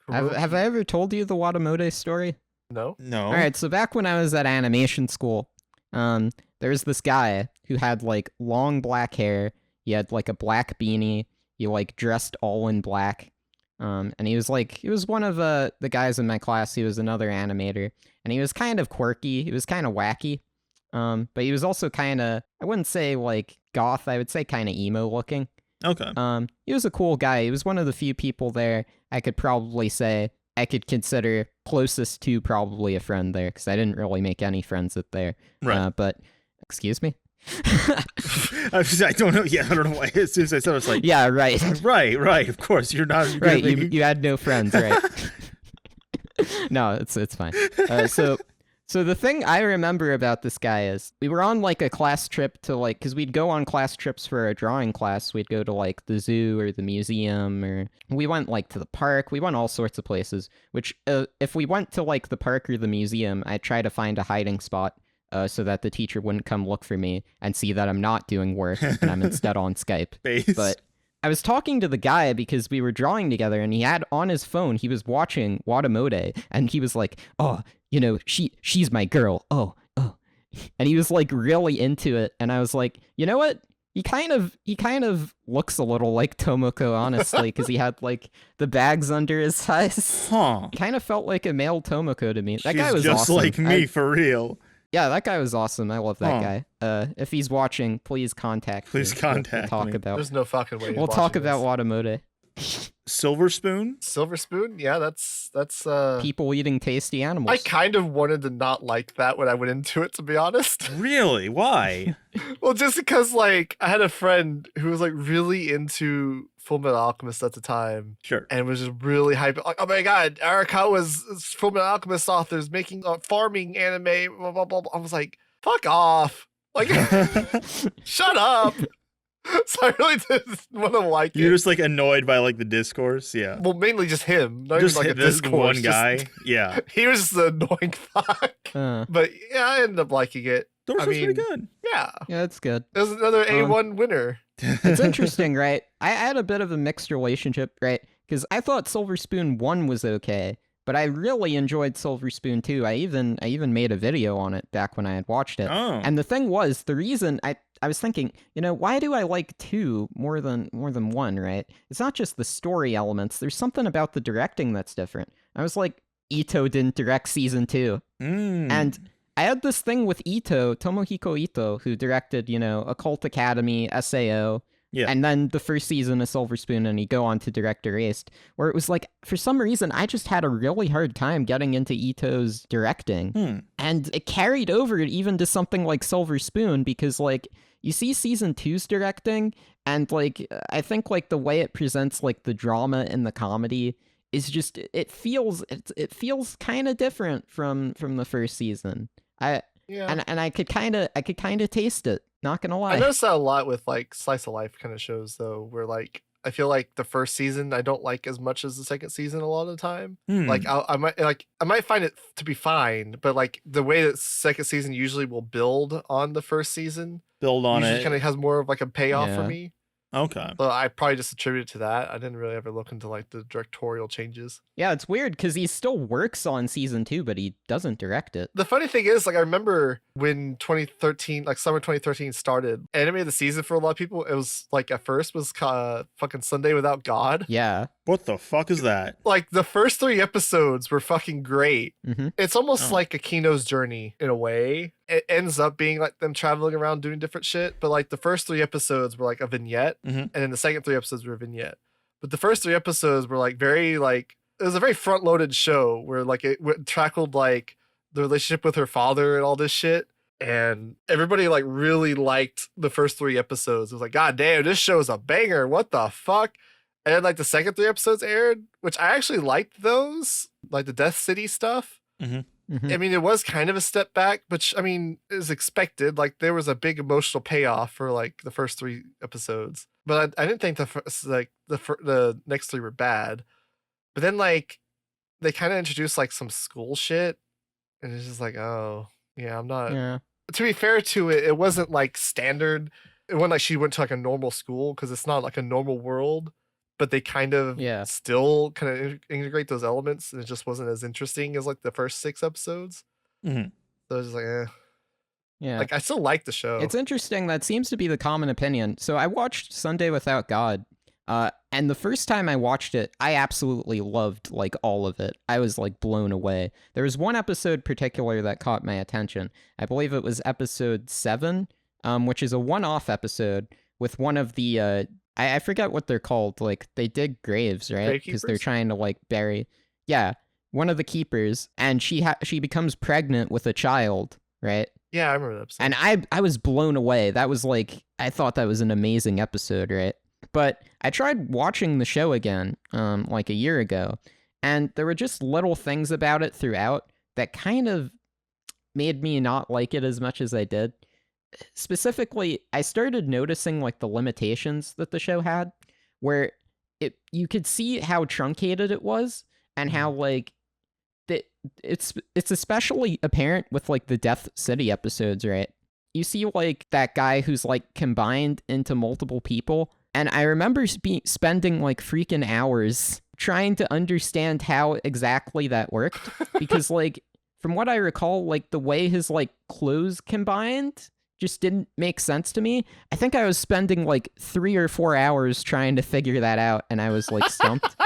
Have I ever told you the Watamote story? No. No. All right, so back when I was at animation school, there was this guy who had like long black hair. He had like a black beanie. He like dressed all in black. And he was one of the guys in my class. He was another animator, and he was kind of quirky. He was kind of wacky. But he was also kind of, I wouldn't say like goth. I would say kind of emo looking. Okay. He was a cool guy. He was one of the few people there I could probably say I could consider closest to probably a friend there, because I didn't really make any friends at there. Right. But, excuse me? I don't know. Yeah, I don't know why. As soon as I said it, I was like, Yeah, right. right. Of course, you're not. You're Right, making- you had no friends, right? No, it's fine. So the thing I remember about this guy is we were on like a class trip to like, because we'd go on class trips for a drawing class. We'd go to like the zoo or the museum, or we went like to the park. We went all sorts of places, which if we went to like the park or the museum, I'd try to find a hiding spot so that the teacher wouldn't come look for me and see that I'm not doing work and I'm instead on Skype. Base. But I was talking to the guy because we were drawing together, and he had on his phone, he was watching Watamote, and he was like, oh, you know, she's my girl. Oh. And he was like really into it. And I was like, you know what? He kind of looks a little like Tomoko, honestly, because he had like the bags under his eyes. Huh. Kind of felt like a male Tomoko to me. That guy She's was just awesome. like me, for real. Yeah, that guy was awesome. I love that Huh. guy. If he's watching, please contact Please me. contact Talk me. about. There's no fucking way. We'll talk about Watamote. Silver Spoon? Silver Spoon. Yeah, that's People eating tasty animals. I kind of wanted to not like that when I went into it, to be honest. Really? Why? Well, just because like I had a friend who was like really into Full Metal Alchemist at the time, Sure. and was just really hyped. Like, oh my god, Arakawa's Full Metal Alchemist authors making a farming anime. Blah, blah, blah, blah. I was like, fuck off! Like, shut up. So I really didn't want to like You're it. just like annoyed by like the discourse, yeah. Well, mainly just him. Not Just even like a this discourse. one just- guy, yeah. He was just an annoying fuck. But yeah, I ended up liking it. Those I are pretty mean- good. Yeah. Yeah, that's good. It was another A1 winner. It's interesting, right? I had a bit of a mixed relationship, right? Because I thought Silver Spoon 1 was okay, But I really enjoyed Silver Spoon too. I even made a video on it back when I had watched it. Oh. And the thing was, the reason I was thinking, why do I like 2 more than 1, right? It's not just the story elements. There's something about the directing that's different. I was like, Ito didn't direct season 2. And I had this thing with Ito, Tomohiko Ito, who directed, Occult Academy, SAO, and then the first season of Silver Spoon, and he'd go on to direct Erased, where it was like, for some reason, I just had a really hard time getting into Ito's directing. And it carried over even to something like Silver Spoon, because, like, you see season 2's directing, and, like, I think, like, the way it presents, like, the drama and the comedy is just, it feels kind of different from the first season. And I could kind of taste it. Not gonna lie. I noticed that a lot with like slice of life kind of shows though, where like I feel like the first season I don't like as much as the second season a lot of the time. Like I might find it to be fine, but like the way that second season usually will build on the first season, usually kind of has more of like a payoff for me. Okay. So I probably just attribute it to that. I didn't really ever look into like the directorial changes. Yeah, it's weird because he still works on season 2, but he doesn't direct it. The funny thing is, like, I remember when 2013, like summer 2013 started, anime of the season for a lot of people, it was like at first was fucking Sunday Without God. Yeah. What the fuck is that? Like the first 3 episodes were fucking great. It's almost like Akino's journey in a way. It ends up being like them traveling around doing different shit, but like the first 3 episodes were like a vignette, and then the second 3 episodes were a vignette. But the first 3 episodes were like very like, it was a very front-loaded show where like it tackled like the relationship with her father and all this shit, and everybody like really liked the first 3 episodes. It was like, God damn, this show is a banger. What the fuck? And then like the second 3 episodes aired, which I actually liked those, like the Death City stuff. I mean, it was kind of a step back, but I mean, is expected. Like there was a big emotional payoff for like the first 3 episodes, but I didn't think the next 3 were bad. But then like they kind of introduced like some school shit, and it's just like, oh yeah, I'm not. Yeah. To be fair to it, it wasn't like standard. It wasn't like she went to like a normal school, because it's not like a normal world. But they kind of still kind of integrate those elements, and it just wasn't as interesting as like the first 6 episodes. So it was just like, eh. Yeah. Like I still like the show. It's interesting. That seems to be the common opinion. So I watched Sunday Without God, and the first time I watched it, I absolutely loved like all of it. I was like blown away. There was one episode particular that caught my attention. I believe it was episode 7, which is a one-off episode with one of the I forget what they're called. Like they dig graves, right? Because they're trying to like bury. Yeah, one of the keepers, and she becomes pregnant with a child, right? Yeah, I remember that episode. And I was blown away. That was like, I thought that was an amazing episode, right? But I tried watching the show again, like a year ago, and there were just little things about it throughout that kind of made me not like it as much as I did. Specifically, I started noticing like the limitations that the show had, where you could see how truncated it was, and how like it's especially apparent with like the Death City episodes, right? You see like that guy who's like combined into multiple people, and I remember spending like freaking hours trying to understand how exactly that worked, because like from what I recall, like the way his like clothes combined just didn't make sense to me. I think I was spending like 3 or 4 hours trying to figure that out, and I was like stumped.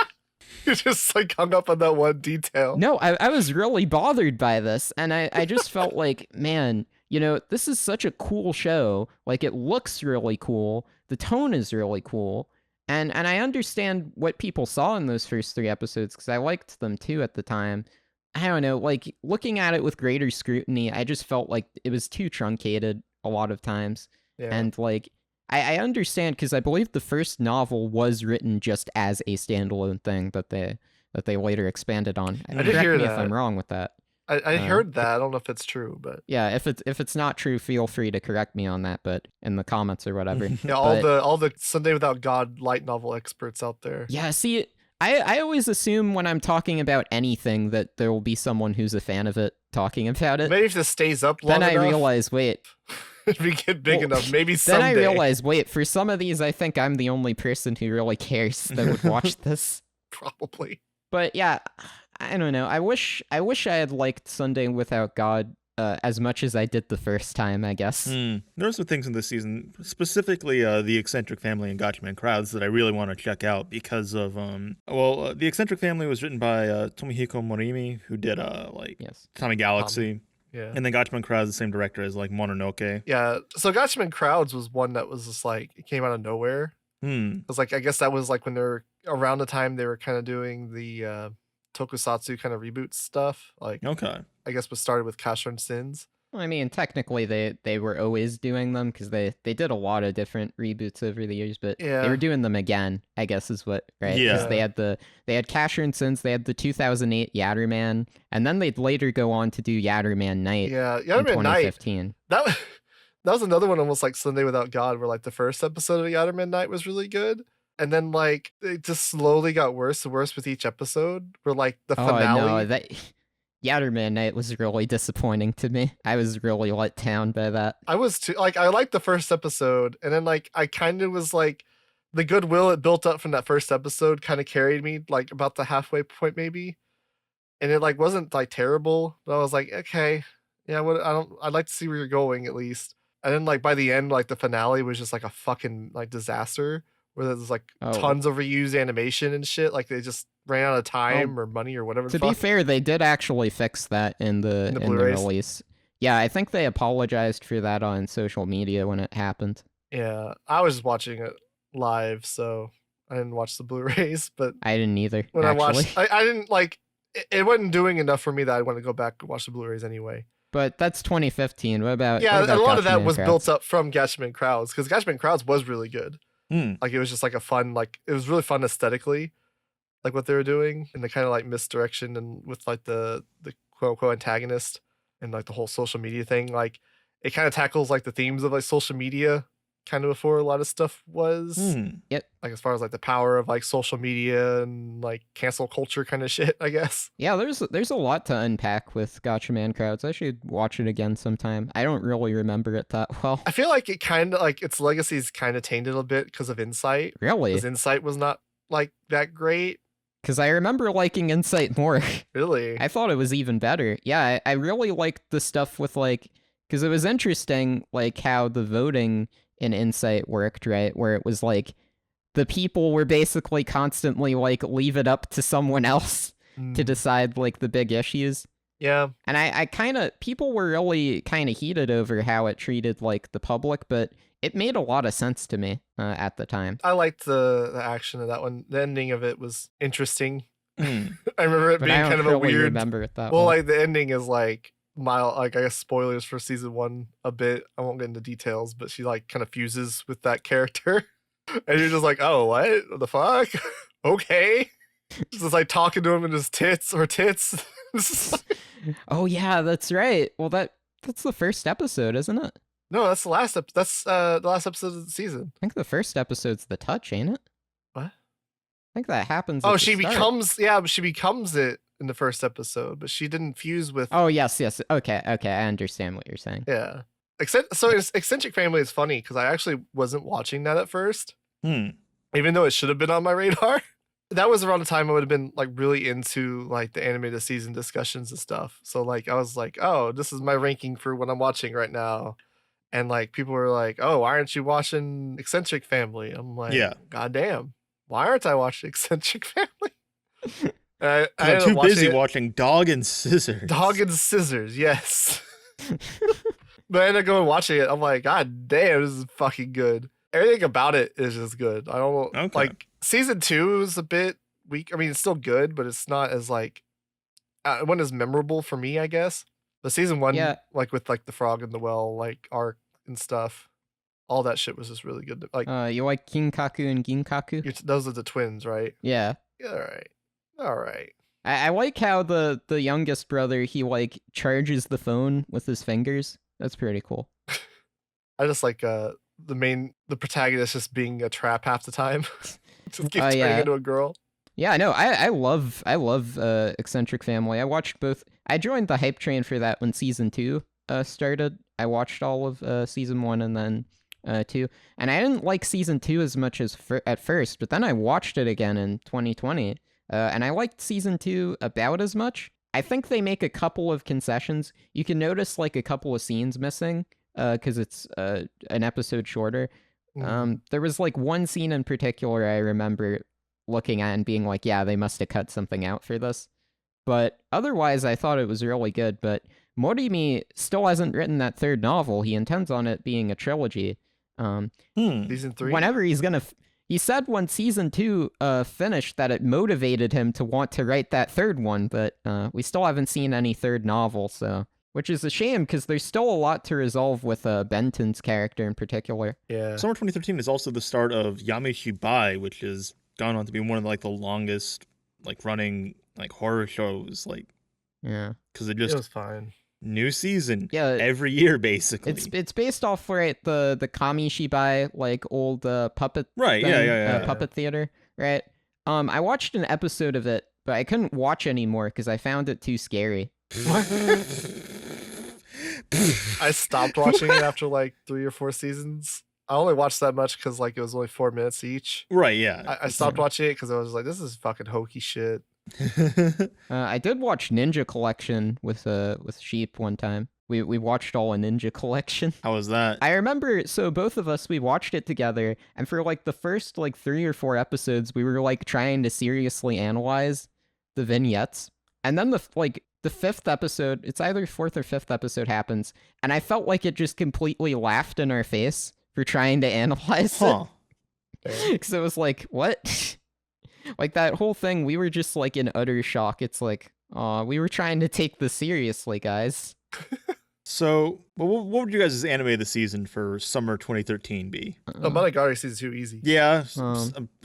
You just like hung up on that one detail. No, I was really bothered by this, and I just felt like, man, this is such a cool show. Like it looks really cool. The tone is really cool. And I understand what people saw in those first 3 episodes, because I liked them too at the time. I don't know, like looking at it with greater scrutiny, I just felt like it was too truncated a lot of times. Yeah. And like I understand, because I believe the first novel was written just as a standalone thing that they later expanded on. I did hear that. If I'm wrong with that. I heard that. I don't know if it's true, but yeah, if it's not true, feel free to correct me on that, but in the comments or whatever. Yeah, all the Sunday Without God light novel experts out there. Yeah, see, I always assume when I'm talking about anything that there will be someone who's a fan of it talking about it. Maybe if this stays up long enough. Then I realize, wait. If we get big enough, maybe someday. Then I realize, wait, for some of these, I think I'm the only person who really cares that would watch this. Probably. But yeah, I don't know. I wish I had liked Sunday Without God as much as I did the first time, I guess. There are some things in this season, specifically the Eccentric Family and Gatchaman Crowds, that I really want to check out because of, the Eccentric Family was written by Tomohiko Morimi, who did, Tommy Galaxy. Yeah. And then Gatchaman Crowds, the same director as, Mononoke. Yeah, so Gatchaman Crowds was one that was just, it came out of nowhere. It was, I guess that was, when they were, around the time they were kind of doing the tokusatsu kind of reboot stuff. Okay. I guess was started with Kashan Sins. Well, I mean, technically they were always doing them because they did a lot of different reboots over the years, but they were doing them again, I guess is what, right? Yeah. Because they had Kashan Sins, they had the 2008 Yatterman, and then they'd later go on to do Yatterman Night. Yeah, in Yatterman 2015. Night. That was another one, almost like Sunday Without God, where the first episode of Yatterman Night was really good. And then it just slowly got worse and worse with each episode. Where the finale. Oh no, Yatterman Night was really disappointing to me. I was really let down by that. I was too. I liked the first episode, and then I kind of was the goodwill it built up from that first episode kind of carried me about the halfway point maybe, and it wasn't terrible, but I was okay, yeah, I'd like to see where you're going at least. And then by the end the finale was just a fucking disaster where there's tons of reused animation and shit. They just ran out of time or money or whatever. To be fair, they did actually fix that in the release. Yeah, I think they apologized for that on social media when it happened. Yeah, I was just watching it live, so I didn't watch the Blu-rays, but I didn't either. When actually. I watched, I didn't it wasn't doing enough for me that I want to go back and watch the Blu-rays anyway. But that's 2015. What about a lot of that was Crowds? built up from Gatchaman Crowds, because Gatchaman Crowds was really good. It was just a fun, it was really fun aesthetically, what they were doing, and the kind of misdirection, and with the quote unquote antagonist, and the whole social media thing. It kind of tackles the themes of social media kind of before a lot of stuff was. Yep. As far as the power of social media and cancel culture kind of shit, I guess. Yeah, there's a lot to unpack with Gatchaman Crowds. I should watch it again sometime. I don't really remember it that well. I feel it kind of its legacy is kind of tainted a bit because of Insight. Really? Because Insight was not that great. Because I remember liking Insight more. Really? I thought it was even better. Yeah, I really liked the stuff with because it was interesting how the voting in Insight worked, right? Where it was the people were basically constantly leave it up to someone else to decide the big issues. Yeah. And I kind of, people were really kind of heated over how it treated the public, but it made a lot of sense to me at the time. I liked the action of that one. The ending of it was interesting. I remember it being kind of a weird. Remember it that well. The ending is mild. I guess spoilers for season 1 a bit. I won't get into details, but she kind of fuses with that character, and you're just oh, what the fuck? Okay, just talking to him in his tits. Oh yeah, that's right. Well, that's the first episode, isn't it? No, that's the last. That's the last episode of the season. I think the first episode's the touch, ain't it? What? I think that happens. Oh, she becomes. Yeah, but she becomes it in the first episode, but she didn't fuse with. Oh yes. Okay. I understand what you're saying. Yeah. So Eccentric Family is funny because I actually wasn't watching that at first, even though it should have been on my radar. That was around the time I would have been really into the animated season discussions and stuff. So I was oh, this is my ranking for what I'm watching right now. And people were oh, why aren't you watching Eccentric Family? I'm yeah, goddamn, why aren't I watching Eccentric Family? I'm too busy watching Dog and Scissors. Dog and Scissors, yes. But I ended up going watching it. I'm god damn, this is fucking good. Everything about it is just good. I don't know. Okay. Season 2 is a bit weak. I mean, it's still good, but it's not as it wasn't as memorable for me, I guess. But season 1, with the frog in the well, Ark and stuff, all that shit was just really good. You like Kinkaku and Ginkaku? Those are the twins, right? Yeah. All right. I like how the youngest brother, he charges the phone with his fingers. That's pretty cool. I just the protagonist just being a trap half the time. Just keep turning into a girl. Yeah, no, I love Eccentric Family. I watched both. I joined the hype train for that when season 2 started. I watched all of season 1 and then 2, and I didn't like season 2 as much as at first. But then I watched it again in 2020, and I liked season 2 about as much. I think they make a couple of concessions. You can notice like a couple of scenes missing because it's an episode shorter. There was like one scene in particular I remember looking at and being like, yeah, they must have cut something out for this. But otherwise, I thought it was really good. But Morimi still hasn't written that third novel. He intends on it being a trilogy. Season 3? Whenever he's gonna... He said when season 2 finished that it motivated him to want to write that third one, but we still haven't seen any third novel, so... Which is a shame, because there's still a lot to resolve with Benton's character in particular. Yeah. Summer 2013 is also the start of Yami Shibai, which has gone on to be one of like the longest like running like horror shows, like yeah, because it was just fine. New season, yeah, every year basically. It's based off right the Kami Shibai like old puppet right thing, yeah puppet theater, right? I watched an episode of it, but I couldn't watch anymore because I found it too scary. I stopped watching it after like 3 or 4 seasons. I only watched that much because like it was only 4 minutes each. Right, yeah. I stopped watching it because I was like, this is fucking hokey shit. I did watch Ninja Collection with Sheep one time. We watched all a Ninja Collection. How was that? I remember, so both of us, we watched it together, and for like the first like 3 or 4 episodes, we were like trying to seriously analyze the vignettes. And then the 5th episode, it's either 4th or 5th episode happens, and I felt like it just completely laughed in our face for trying to analyze it. Because it was like, what? Like that whole thing, we were just like in utter shock. It's like, we were trying to take this seriously, guys. So, what would you guys' anime of the season for summer 2013 be? Monogatari season 2 easy. Yeah,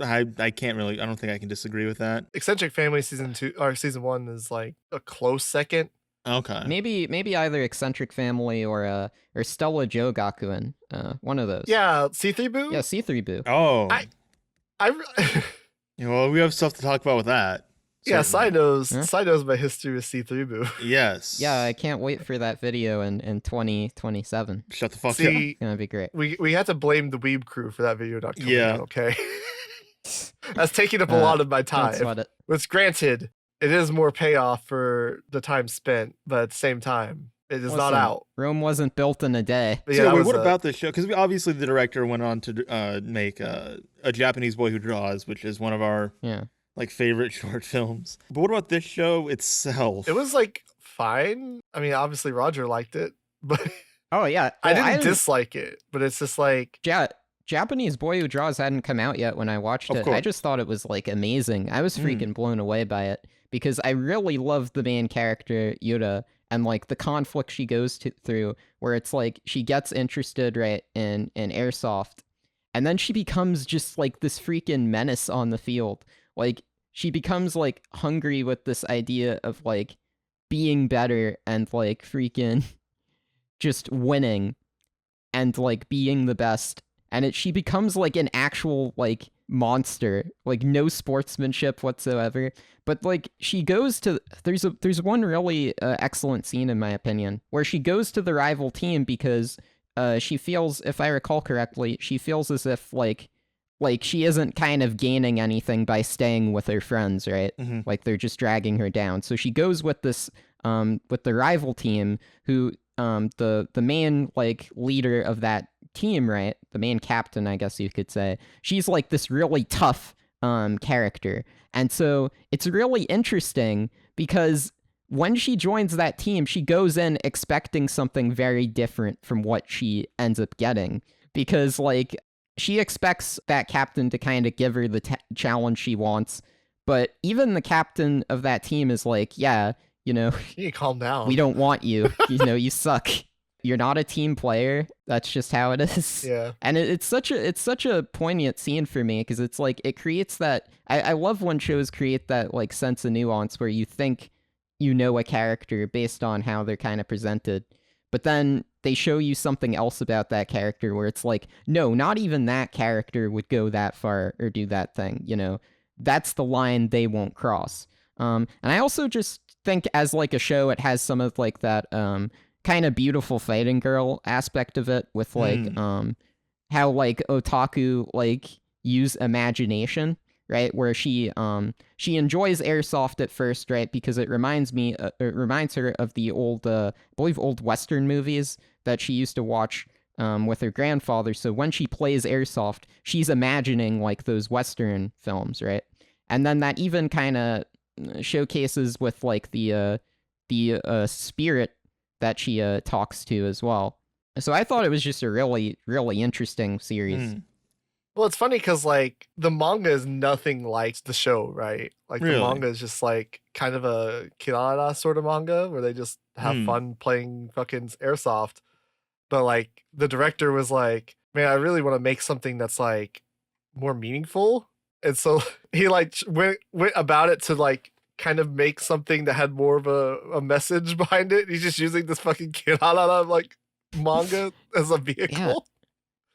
I can't really. I don't think I can disagree with that. Eccentric Family season 2 or season 1 is like a close second. Okay. Maybe either Eccentric Family or Stella Joe Gakuen. One of those. Yeah, C3 Boo. Yeah, C3 Boo. Oh. I well, we have stuff to talk about with that. Yeah, certainly. Side knows my history with C3 Boo. Yes. Yeah, I can't wait for that video in 2027. Shut the fuck up. It's gonna be great. We had to blame the Weeb Crew for that video not coming out, okay? That's taking up a lot of my time. Don't sweat it. Which, granted, it is more payoff for the time spent, but at the same time, it is not out. Rome wasn't built in a day. But so wait, what about this show? Because obviously the director went on to make A Japanese Boy Who Draws, which is one of our like favorite short films. But what about this show itself? It was like fine. I mean, obviously Roger liked it, but oh yeah, I didn't dislike it. But it's just like Japanese Boy Who Draws hadn't come out yet when I watched it. I just thought it was like amazing. I was freaking blown away by it because I really loved the main character Yura and like the conflict she goes through, where it's like she gets interested right in airsoft, and then she becomes just like this freaking menace on the field. Like, she becomes, like, hungry with this idea of, like, being better and, like, freaking just winning and, like, being the best. And she becomes, like, an actual, like, monster. Like, no sportsmanship whatsoever. But, like, she goes to... There's one really excellent scene, in my opinion, where she goes to the rival team because she feels, if I recall correctly, she feels as if, like she isn't kind of gaining anything by staying with her friends, right? Mm-hmm. Like they're just dragging her down. So she goes with this, with the rival team who, the main like leader of that team, right? The main captain, I guess you could say. She's like this really tough, character. And so it's really interesting because when she joins that team, she goes in expecting something very different from what she ends up getting. Because like, she expects that captain to kind of give her the challenge she wants, but even the captain of that team is like, yeah, you know, you calm down. We don't want you. You know, you suck. You're not a team player. That's just how it is. Yeah. And it's such a poignant scene for me because it's like it creates that. I love when shows create that like sense of nuance where you think you know a character based on how they're kind of presented. But then they show you something else about that character where it's like, no, not even that character would go that far or do that thing. You know, that's the line they won't cross. And I also just think as like a show, it has some of like that kind of beautiful fighting girl aspect of it with like how like otaku like use imagination, right? Where she enjoys airsoft at first, right? Because it reminds her of the old, I believe, old Western movies that she used to watch with her grandfather. So when she plays airsoft, she's imagining like those Western films, right? And then that even kind of showcases with like the spirit that she talks to as well. So I thought it was just a really, really interesting series. Well, it's funny because like the manga is nothing like the show, right? Like Really? the manga is just like kind of a Kirara sort of manga where they just have fun playing fucking airsoft. But like the director was like, man, I really want to make something that's like more meaningful. And so he like went about it to like kind of make something that had more of a message behind it. He's just using this fucking Kirara like manga as a vehicle.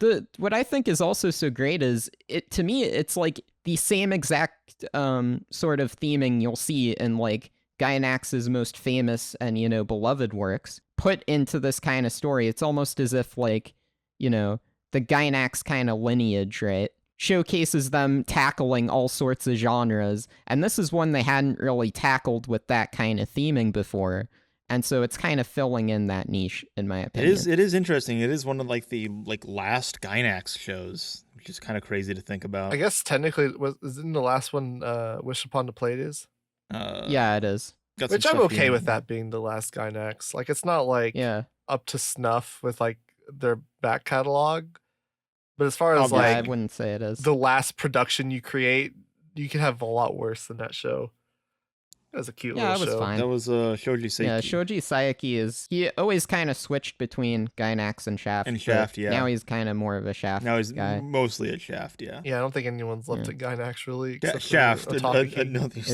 Yeah. What I think is also so great is to me it's like the same exact sort of theming you'll see in like Gainax's most famous and beloved works put into this kind of story. It's almost as if like the Gainax kind of lineage, right, showcases them tackling all sorts of genres, and this is one they hadn't really tackled with that kind of theming before. And so it's kind of filling in that niche, in my opinion. It is interesting. It is one of like the last Gainax shows, which is kind of crazy to think about. I guess technically, isn't the last one Wish Upon the Plate? Yeah, it is. Which I'm okay with that being the last Gainax. Like, it's not like up to snuff with like their back catalog. But as far as like, I wouldn't say it is the last production you create, you can have a lot worse than that show. That was a cute little show. Yeah, it was fine. That was Shoji Saiki. Yeah, Shoji Saiki he always kind of switched between Gainax and Shaft. Yeah. Now he's kind of more of a Shaft Now he's guy. mostly a Shaft, yeah. Yeah, I don't think anyone's left at Gainax really. Yeah, Shaft. Is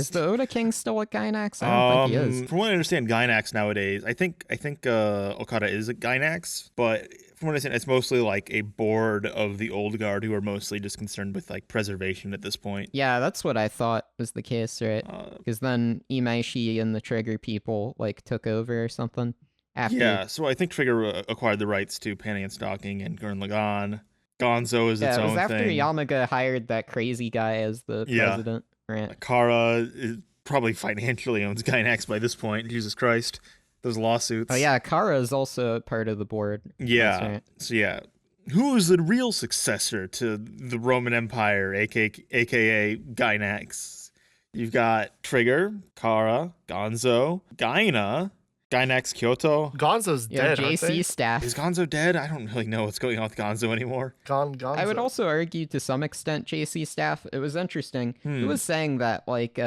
the Oda King still at Gainax? I don't think he is. From what I understand, Gainax nowadays, I think Okada is at Gainax, but from what I understand, it's mostly like a board of the old guard who are mostly just concerned with like preservation at this point. Yeah, that's what I thought was the case, right? Because then Imaishi and the Trigger people like took over or something after. Yeah, so I think Trigger acquired the rights to Panning and Stocking and Gurren Lagann. Gonzo is its own thing. Yeah, it was after Yamaga hired that crazy guy as the president. Right. Kara probably financially owns Gainax by this point. Jesus Christ. Those lawsuits. Oh yeah, Kara is also part of the board. Yeah. Right. So yeah. Who is the real successor to the Roman Empire, aka Gainax? You've got Trigger, Kara, Gonzo, Gainax Kyoto. Gonzo's dead. JC staff. Is Gonzo dead? I don't really know what's going on with Gonzo anymore. Gonzo. I would also argue to some extent JC staff. It was interesting. He was saying that like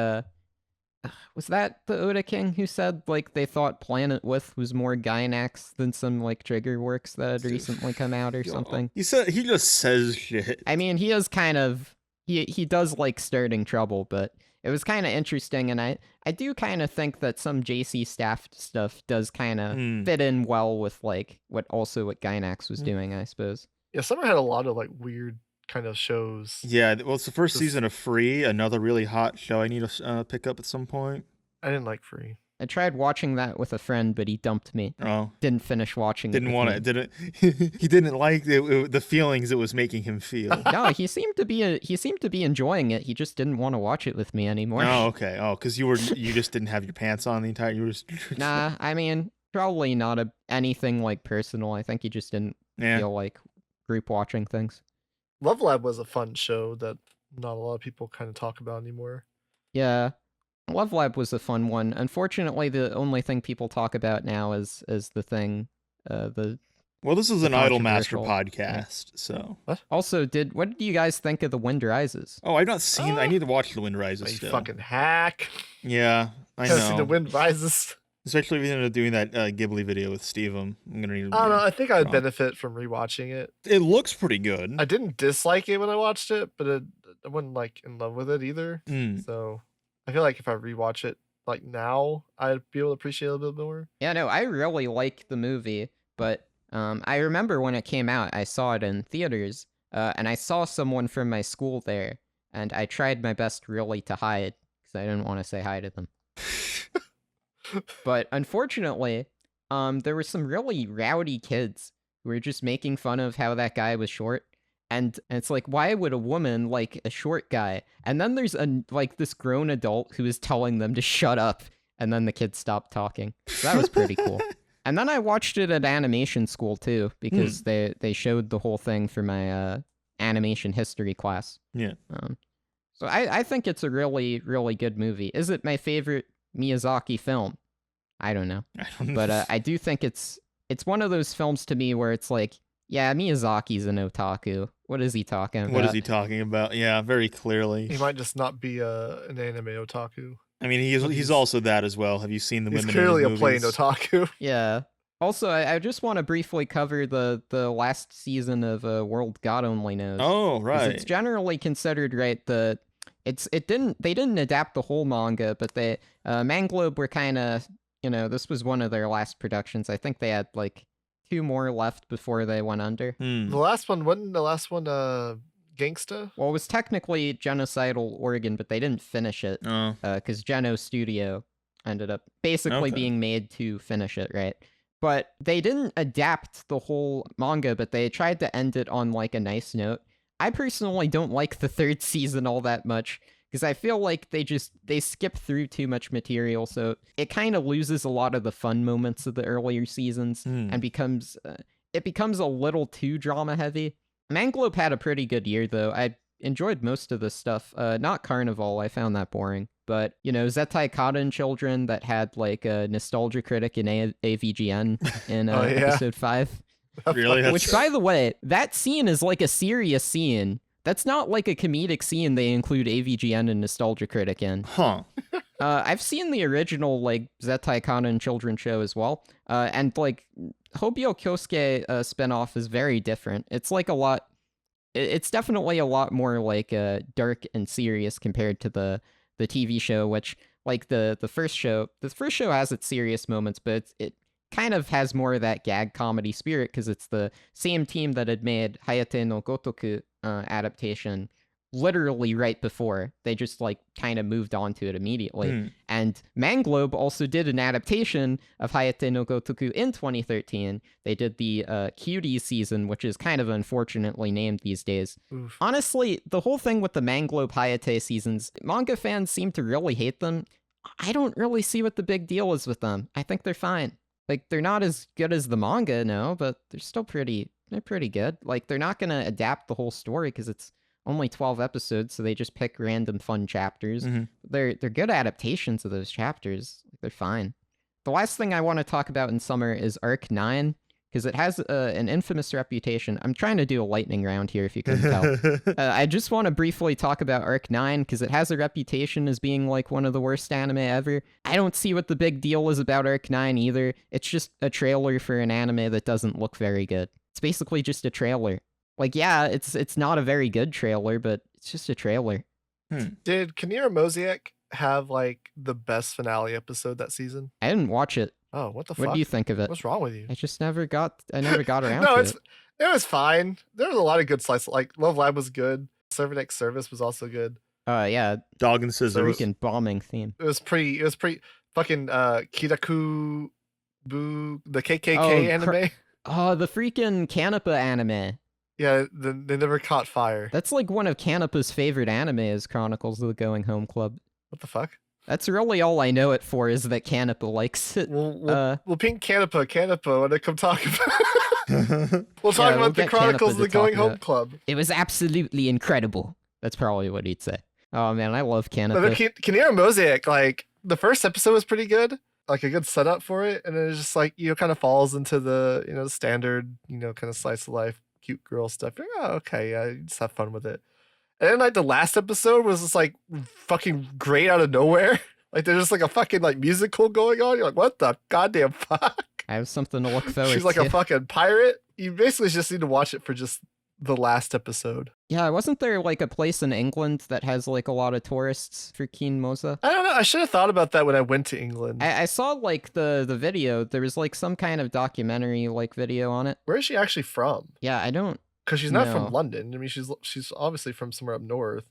was that the Oda King who said like they thought Planet With was more Gainax than some like Trigger works that had recently come out or something? He just says shit. I mean, he is kind of he does like starting trouble, but it was kind of interesting, and I do kind of think that some JC staff stuff does kind of fit in well with like what Gainax was doing, I suppose. Yeah, Summer had a lot of like weird kind of shows. Yeah, well, it's the first season of Free, another really hot show I need to pick up at some point. I didn't like Free. I tried watching that with a friend, but he dumped me. Oh. Didn't finish watching it. He didn't like the feelings it was making him feel. No, he seemed to be enjoying it. He just didn't want to watch it with me anymore. Oh, okay. Oh, because you just didn't have your pants on the entire. Nah, I mean, probably not anything like personal. I think he just didn't feel like group watching things. Love Lab was a fun show that not a lot of people kind of talk about anymore. Yeah. Love Lab was a fun one. Unfortunately, the only thing people talk about now is the thing, this is an Idol Master podcast, so. What? Also, what did you guys think of The Wind Rises? Oh, I've not seen. I need to watch The Wind Rises. You still. Fucking hack. Yeah, I know. See The Wind Rises. Especially if you end up doing that Ghibli video with Steve. I'm gonna need. I don't know. I think I would benefit from rewatching it. It looks pretty good. I didn't dislike it when I watched it, but I wasn't like in love with it either. So I feel like if I rewatch it like now, I'd be able to appreciate it a little bit more. Yeah, no, I really like the movie, but I remember when it came out, I saw it in theaters, and I saw someone from my school there, and I tried my best really to hide because I didn't want to say hi to them. But unfortunately, there were some really rowdy kids who were just making fun of how that guy was short, And it's like, why would a woman like a short guy? And then there's this grown adult who is telling them to shut up, and then the kids stop talking. So that was pretty cool. And then I watched it at animation school too, because they showed the whole thing for my animation history class. Yeah. So I think it's a really, really good movie. Is it my favorite Miyazaki film? I don't know. But I do think it's one of those films to me where it's like, yeah, Miyazaki's an otaku. What is he talking about? What is he talking about? Yeah, very clearly. He might just not be an anime otaku. I mean, he's also that as well. Have you seen the women? He's clearly in a his plain movies? otaku. Yeah. Also, I just want to briefly cover the last season of World God Only Knows. Oh, 'Cause right. it's generally considered right. They didn't adapt the whole manga, but they Manglobe were kind of, this was one of their last productions. I think they had like 2 more left before they went under. The last one wasn't Gangsta? Well, it was technically Genocidal Organ, but they didn't finish it because Geno Studio ended up basically being made to finish it, right? But they didn't adapt the whole manga, but they tried to end it on like a nice note. I personally don't like the 3rd season all that much because I feel like they skip through too much material, so it kind of loses a lot of the fun moments of the earlier seasons and becomes a little too drama heavy. Manglobe had a pretty good year though. I enjoyed most of the stuff. Not Carnival, I found that boring. But, Zettai Kaden Children that had like a nostalgia critic in AVGN in episode 5. Really? Which, by the way, that scene is like a serious scene. That's not like a comedic scene they include AVGN and Nostalgia Critic in. Huh. I've seen the original like Zettai Kanen Children show as well. And like Hobyo Kyosuke spinoff is very different. It's like it's definitely a lot more like dark and serious compared to the TV show, which like the first show has its serious moments, but it kind of has more of that gag comedy spirit because it's the same team that had made Hayate no Gotoku adaptation literally right before. They just like kind of moved on to it immediately. And Manglobe also did an adaptation of Hayate no Gotoku in 2013. They did the Cuties season, which is kind of unfortunately named these days. Oof. Honestly, the whole thing with the Manglobe Hayate seasons, manga fans seem to really hate them. I don't really see what the big deal is with them. I think they're fine. Like, they're not as good as the manga, no, but they're pretty good. Like, they're not gonna adapt the whole story because it's only 12 episodes, so they just pick random fun chapters. They're good adaptations of those chapters. They're fine. The last thing I want to talk about in summer is Ark 9, because it has an infamous reputation. I'm trying to do a lightning round here, if you couldn't tell. I just want to briefly talk about Ark 9, because it has a reputation as being like one of the worst anime ever. I don't see what the big deal is about Ark 9 either. It's just a trailer for an anime that doesn't look very good. It's basically just a trailer. Like, yeah, it's not a very good trailer, but it's just a trailer. Did Kinira Mosaic have like the best finale episode that season? I didn't watch it. Oh, what the fuck? What do you think of it? What's wrong with you? I just never got around No, to it it. was fine. There was a lot of good slices. Like Love Live was good. Server Next Service was also good. Yeah, Dog and Scissors. freaking bombing theme. It was pretty fucking Kiraku Boo, the KKK anime. Oh, the freaking Kanapa anime. Yeah, they never caught fire. That's like one of Kanapa's favorite anime is Chronicles of the Going Home Club. What the fuck? That's really all I know it for is that Kanapa likes it. We'll ping Kanapa when they come talk about we'll talk we'll about the get Chronicles Kanapa of the to talk Going Home about- Club. It was absolutely incredible. That's probably what he'd say. Oh man, I love But Kanapa. Kinira Mosaic, like the first episode was pretty good, like a good setup for it, and then it's just like kind of falls into the the standard kind of slice of life cute girl stuff. You're like, oh, okay, yeah, you just have fun with it. And then like the last episode was just like fucking great out of nowhere. Like there's just like a fucking like musical going on. You're like, what the goddamn fuck? I have something to look forward to. She's like a fucking pirate. You basically just need to watch it for just the last episode. Yeah, wasn't there like a place in England that has like a lot of tourists for Keen Moza? I don't know. I should have thought about that when I went to England. I saw like the video. There was like some kind of documentary like video on it. Where is she actually from? Yeah, I don't. Because she's not No. from London. I mean, she's obviously from somewhere up north.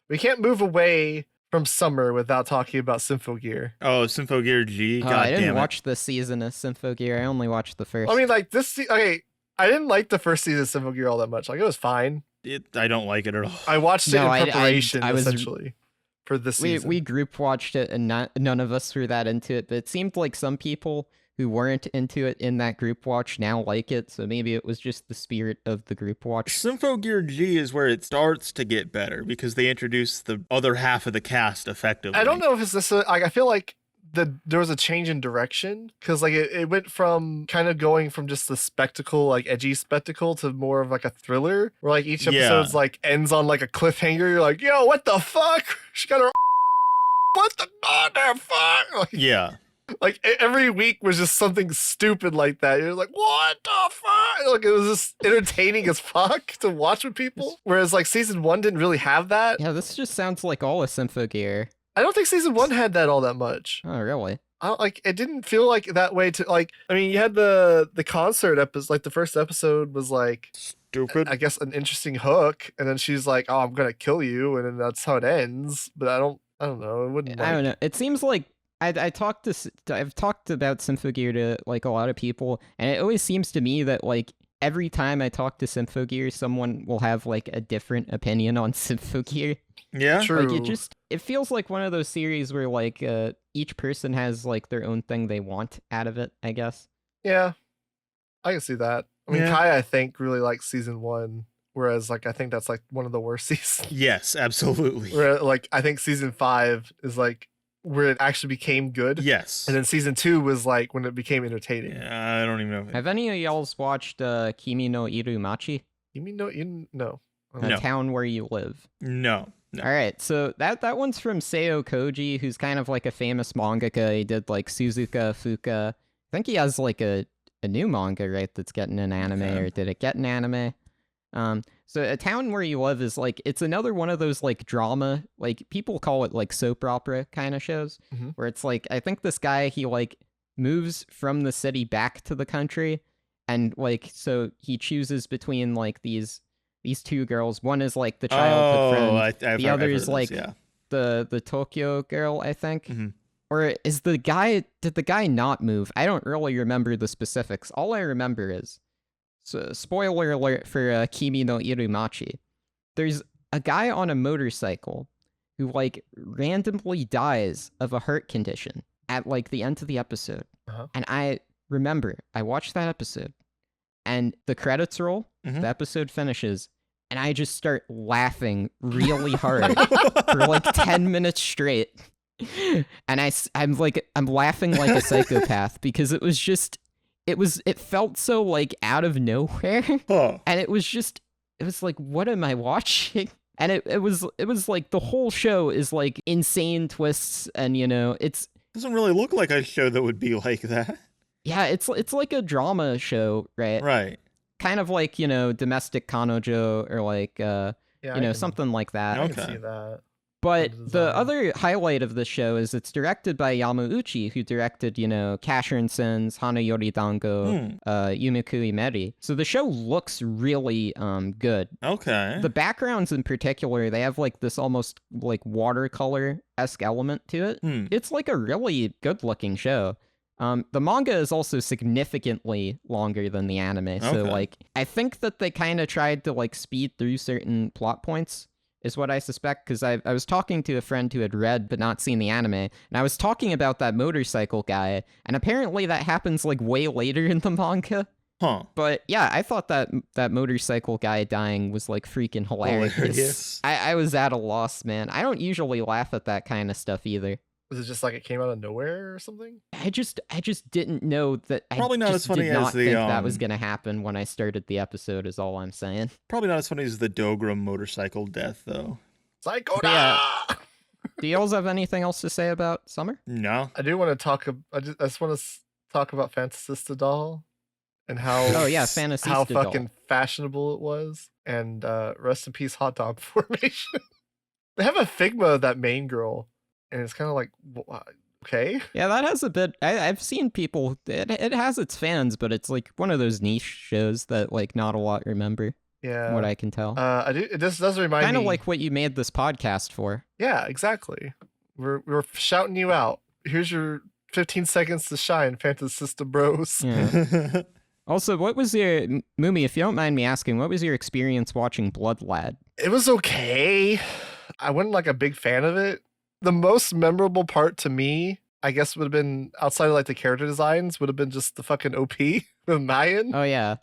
We can't move away from summer without talking about Symphogear. Oh, Symphogear G. God I didn't damn it. watch the season of Symphogear. I only watched the first. I mean, like okay, I didn't like the first season of Symphogear all that much. Like, it was fine. I don't like it at all. I watched it No, in preparation, I was essentially, for this season. We group watched it, and none of us were that into it. But it seemed like some people who weren't into it in that group watch now like it. So maybe it was just the spirit of the group watch. Symphogear G is where it starts to get better because they introduce the other half of the cast effectively. I don't know if it's this. Like, I feel like there was a change in direction because like it went from kind of going from just the spectacle, like edgy spectacle, to more of like a thriller where like each episode's like ends on like a cliffhanger. You're like, yo, what the fuck? She got her. What the goddamn fuck? Like, Yeah. Like every week was just something stupid like that. You're like, what the fuck? Like it was just entertaining as fuck to watch with people. Whereas like season 1 didn't really have that. Yeah, this just sounds like all of Symphogear. I don't think season 1 had that all that much. Oh, really? Like it didn't feel like that way to like. I mean, you had the concert episode. Like the first episode was like stupid. I guess an interesting hook, and then she's like, "Oh, I'm gonna kill you," and then that's how it ends. But I don't know. It wouldn't. I don't know. It seems like I've talked about Symphogear to like a lot of people, and it always seems to me that like every time I talk to Symphogear, someone will have like a different opinion on Symphogear. Yeah, true. Like it feels like one of those series where like each person has like their own thing they want out of it, I guess. Yeah, I can see that. I mean, Kai, I think, really likes season 1, whereas like I think that's like one of the worst seasons. Yes, absolutely. Where like I think season 5 is like where it actually became good. Yes. And then season 2 was like when it became entertaining. Yeah, I don't even know. Have any of y'all's watched Kimi no Irumachi? You mean no? No. The town where you live. No. All right, so that one's from Seo Koji, who's kind of like a famous mangaka. He did like Suzuka Fuka. I think he has like a new manga, right, that's getting an anime, or did it get an anime? So A Town Where You Live is like, it's another one of those like drama, like people call it like soap opera kind of shows, where it's like, I think this guy, he like moves from the city back to the country, and like, so he chooses between like these two girls. One is like the childhood friend. The other is like the Tokyo girl, I think. Or did the guy not move? I don't really remember the specifics. All I remember is, so spoiler alert for Kimi no Irumachi, there's a guy on a motorcycle who like randomly dies of a heart condition at like the end of the episode. And I remember I watched that episode and the credits roll, the episode finishes, and I just start laughing really hard for like 10 minutes straight. And I'm laughing like a psychopath because it felt so like out of nowhere. And it was like, what am I watching? And it was like the whole show is like insane twists, and you know, it doesn't really look like a show that would be like that. Yeah, it's like a drama show, right? Right. Kind of like, you know, Domestic Kanojo, or like something like that. I can see that. But the other highlight of the show is it's directed by Yamauchi, who directed, you know, Casshern Sins, Hana Yori Dango, Yumikui Meri. So the show looks really good. Okay. The backgrounds in particular, they have like this almost like watercolor-esque element to it. It's like a really good-looking show. The manga is also significantly longer than the anime, so like I think that they kind of tried to like speed through certain plot points, is what I suspect, because I was talking to a friend who had read but not seen the anime, and I was talking about that motorcycle guy, and apparently that happens like way later in the manga. But yeah, I thought that motorcycle guy dying was like freaking hilarious. I was at a loss, man. I don't usually laugh at that kind of stuff either. Was it just like it came out of nowhere or something? I just didn't know that. Probably not as funny as the. Think that was gonna happen when I started the episode. Is all I'm saying. Probably not as funny as the Dogram motorcycle death, though. Psycho. Yeah. Do you have anything else to say about Summer? No. I do want to talk. I just want to talk about Fantasista Doll and how. Oh yeah, Fantasista how Doll. Fucking fashionable it was, and rest in peace, Hot Dog Formation. They have a Figma of that main girl. And it's kind of like, okay. Yeah, that has a bit. I've seen people. It has its fans, but it's like one of those niche shows that like not a lot remember. Yeah, what I can tell. I do. This does remind me. Kind of like what you made this podcast for. Yeah, exactly. We're shouting you out. Here's your 15 seconds to shine, Fantasista Bros. Yeah. Also, what was your Mumi? If you don't mind me asking, what was your experience watching Blood Lad? It was okay. I wasn't like a big fan of it. The most memorable part to me, I guess, would have been outside of like the character designs, would have been just the fucking OP with Mayan. Oh yeah.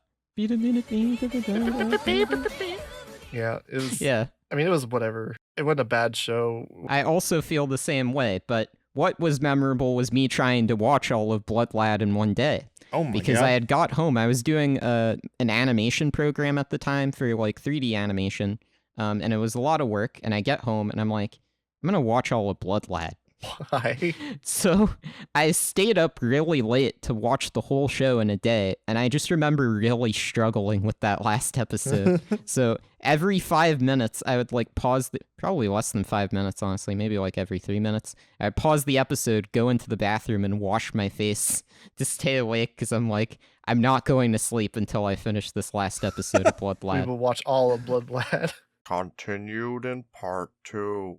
Yeah, it was. Yeah. I mean, it was whatever. It wasn't a bad show. I also feel the same way, but what was memorable was me trying to watch all of Blood Lad in one day. Oh my Because God. I had got home. I was doing an animation program at the time for like 3D animation, and it was a lot of work. And I get home and I'm like, I'm gonna watch all of Blood Lad. Why? So I stayed up really late to watch the whole show in a day, and I just remember really struggling with that last episode. So every 5 minutes, I would like pause probably less than 5 minutes, honestly, maybe like every 3 minutes. I'd pause the episode, go into the bathroom, and wash my face to stay awake, because I'm like, I'm not going to sleep until I finish this last episode of Blood We Lad. will watch all of Blood Lad. Continued in part 2.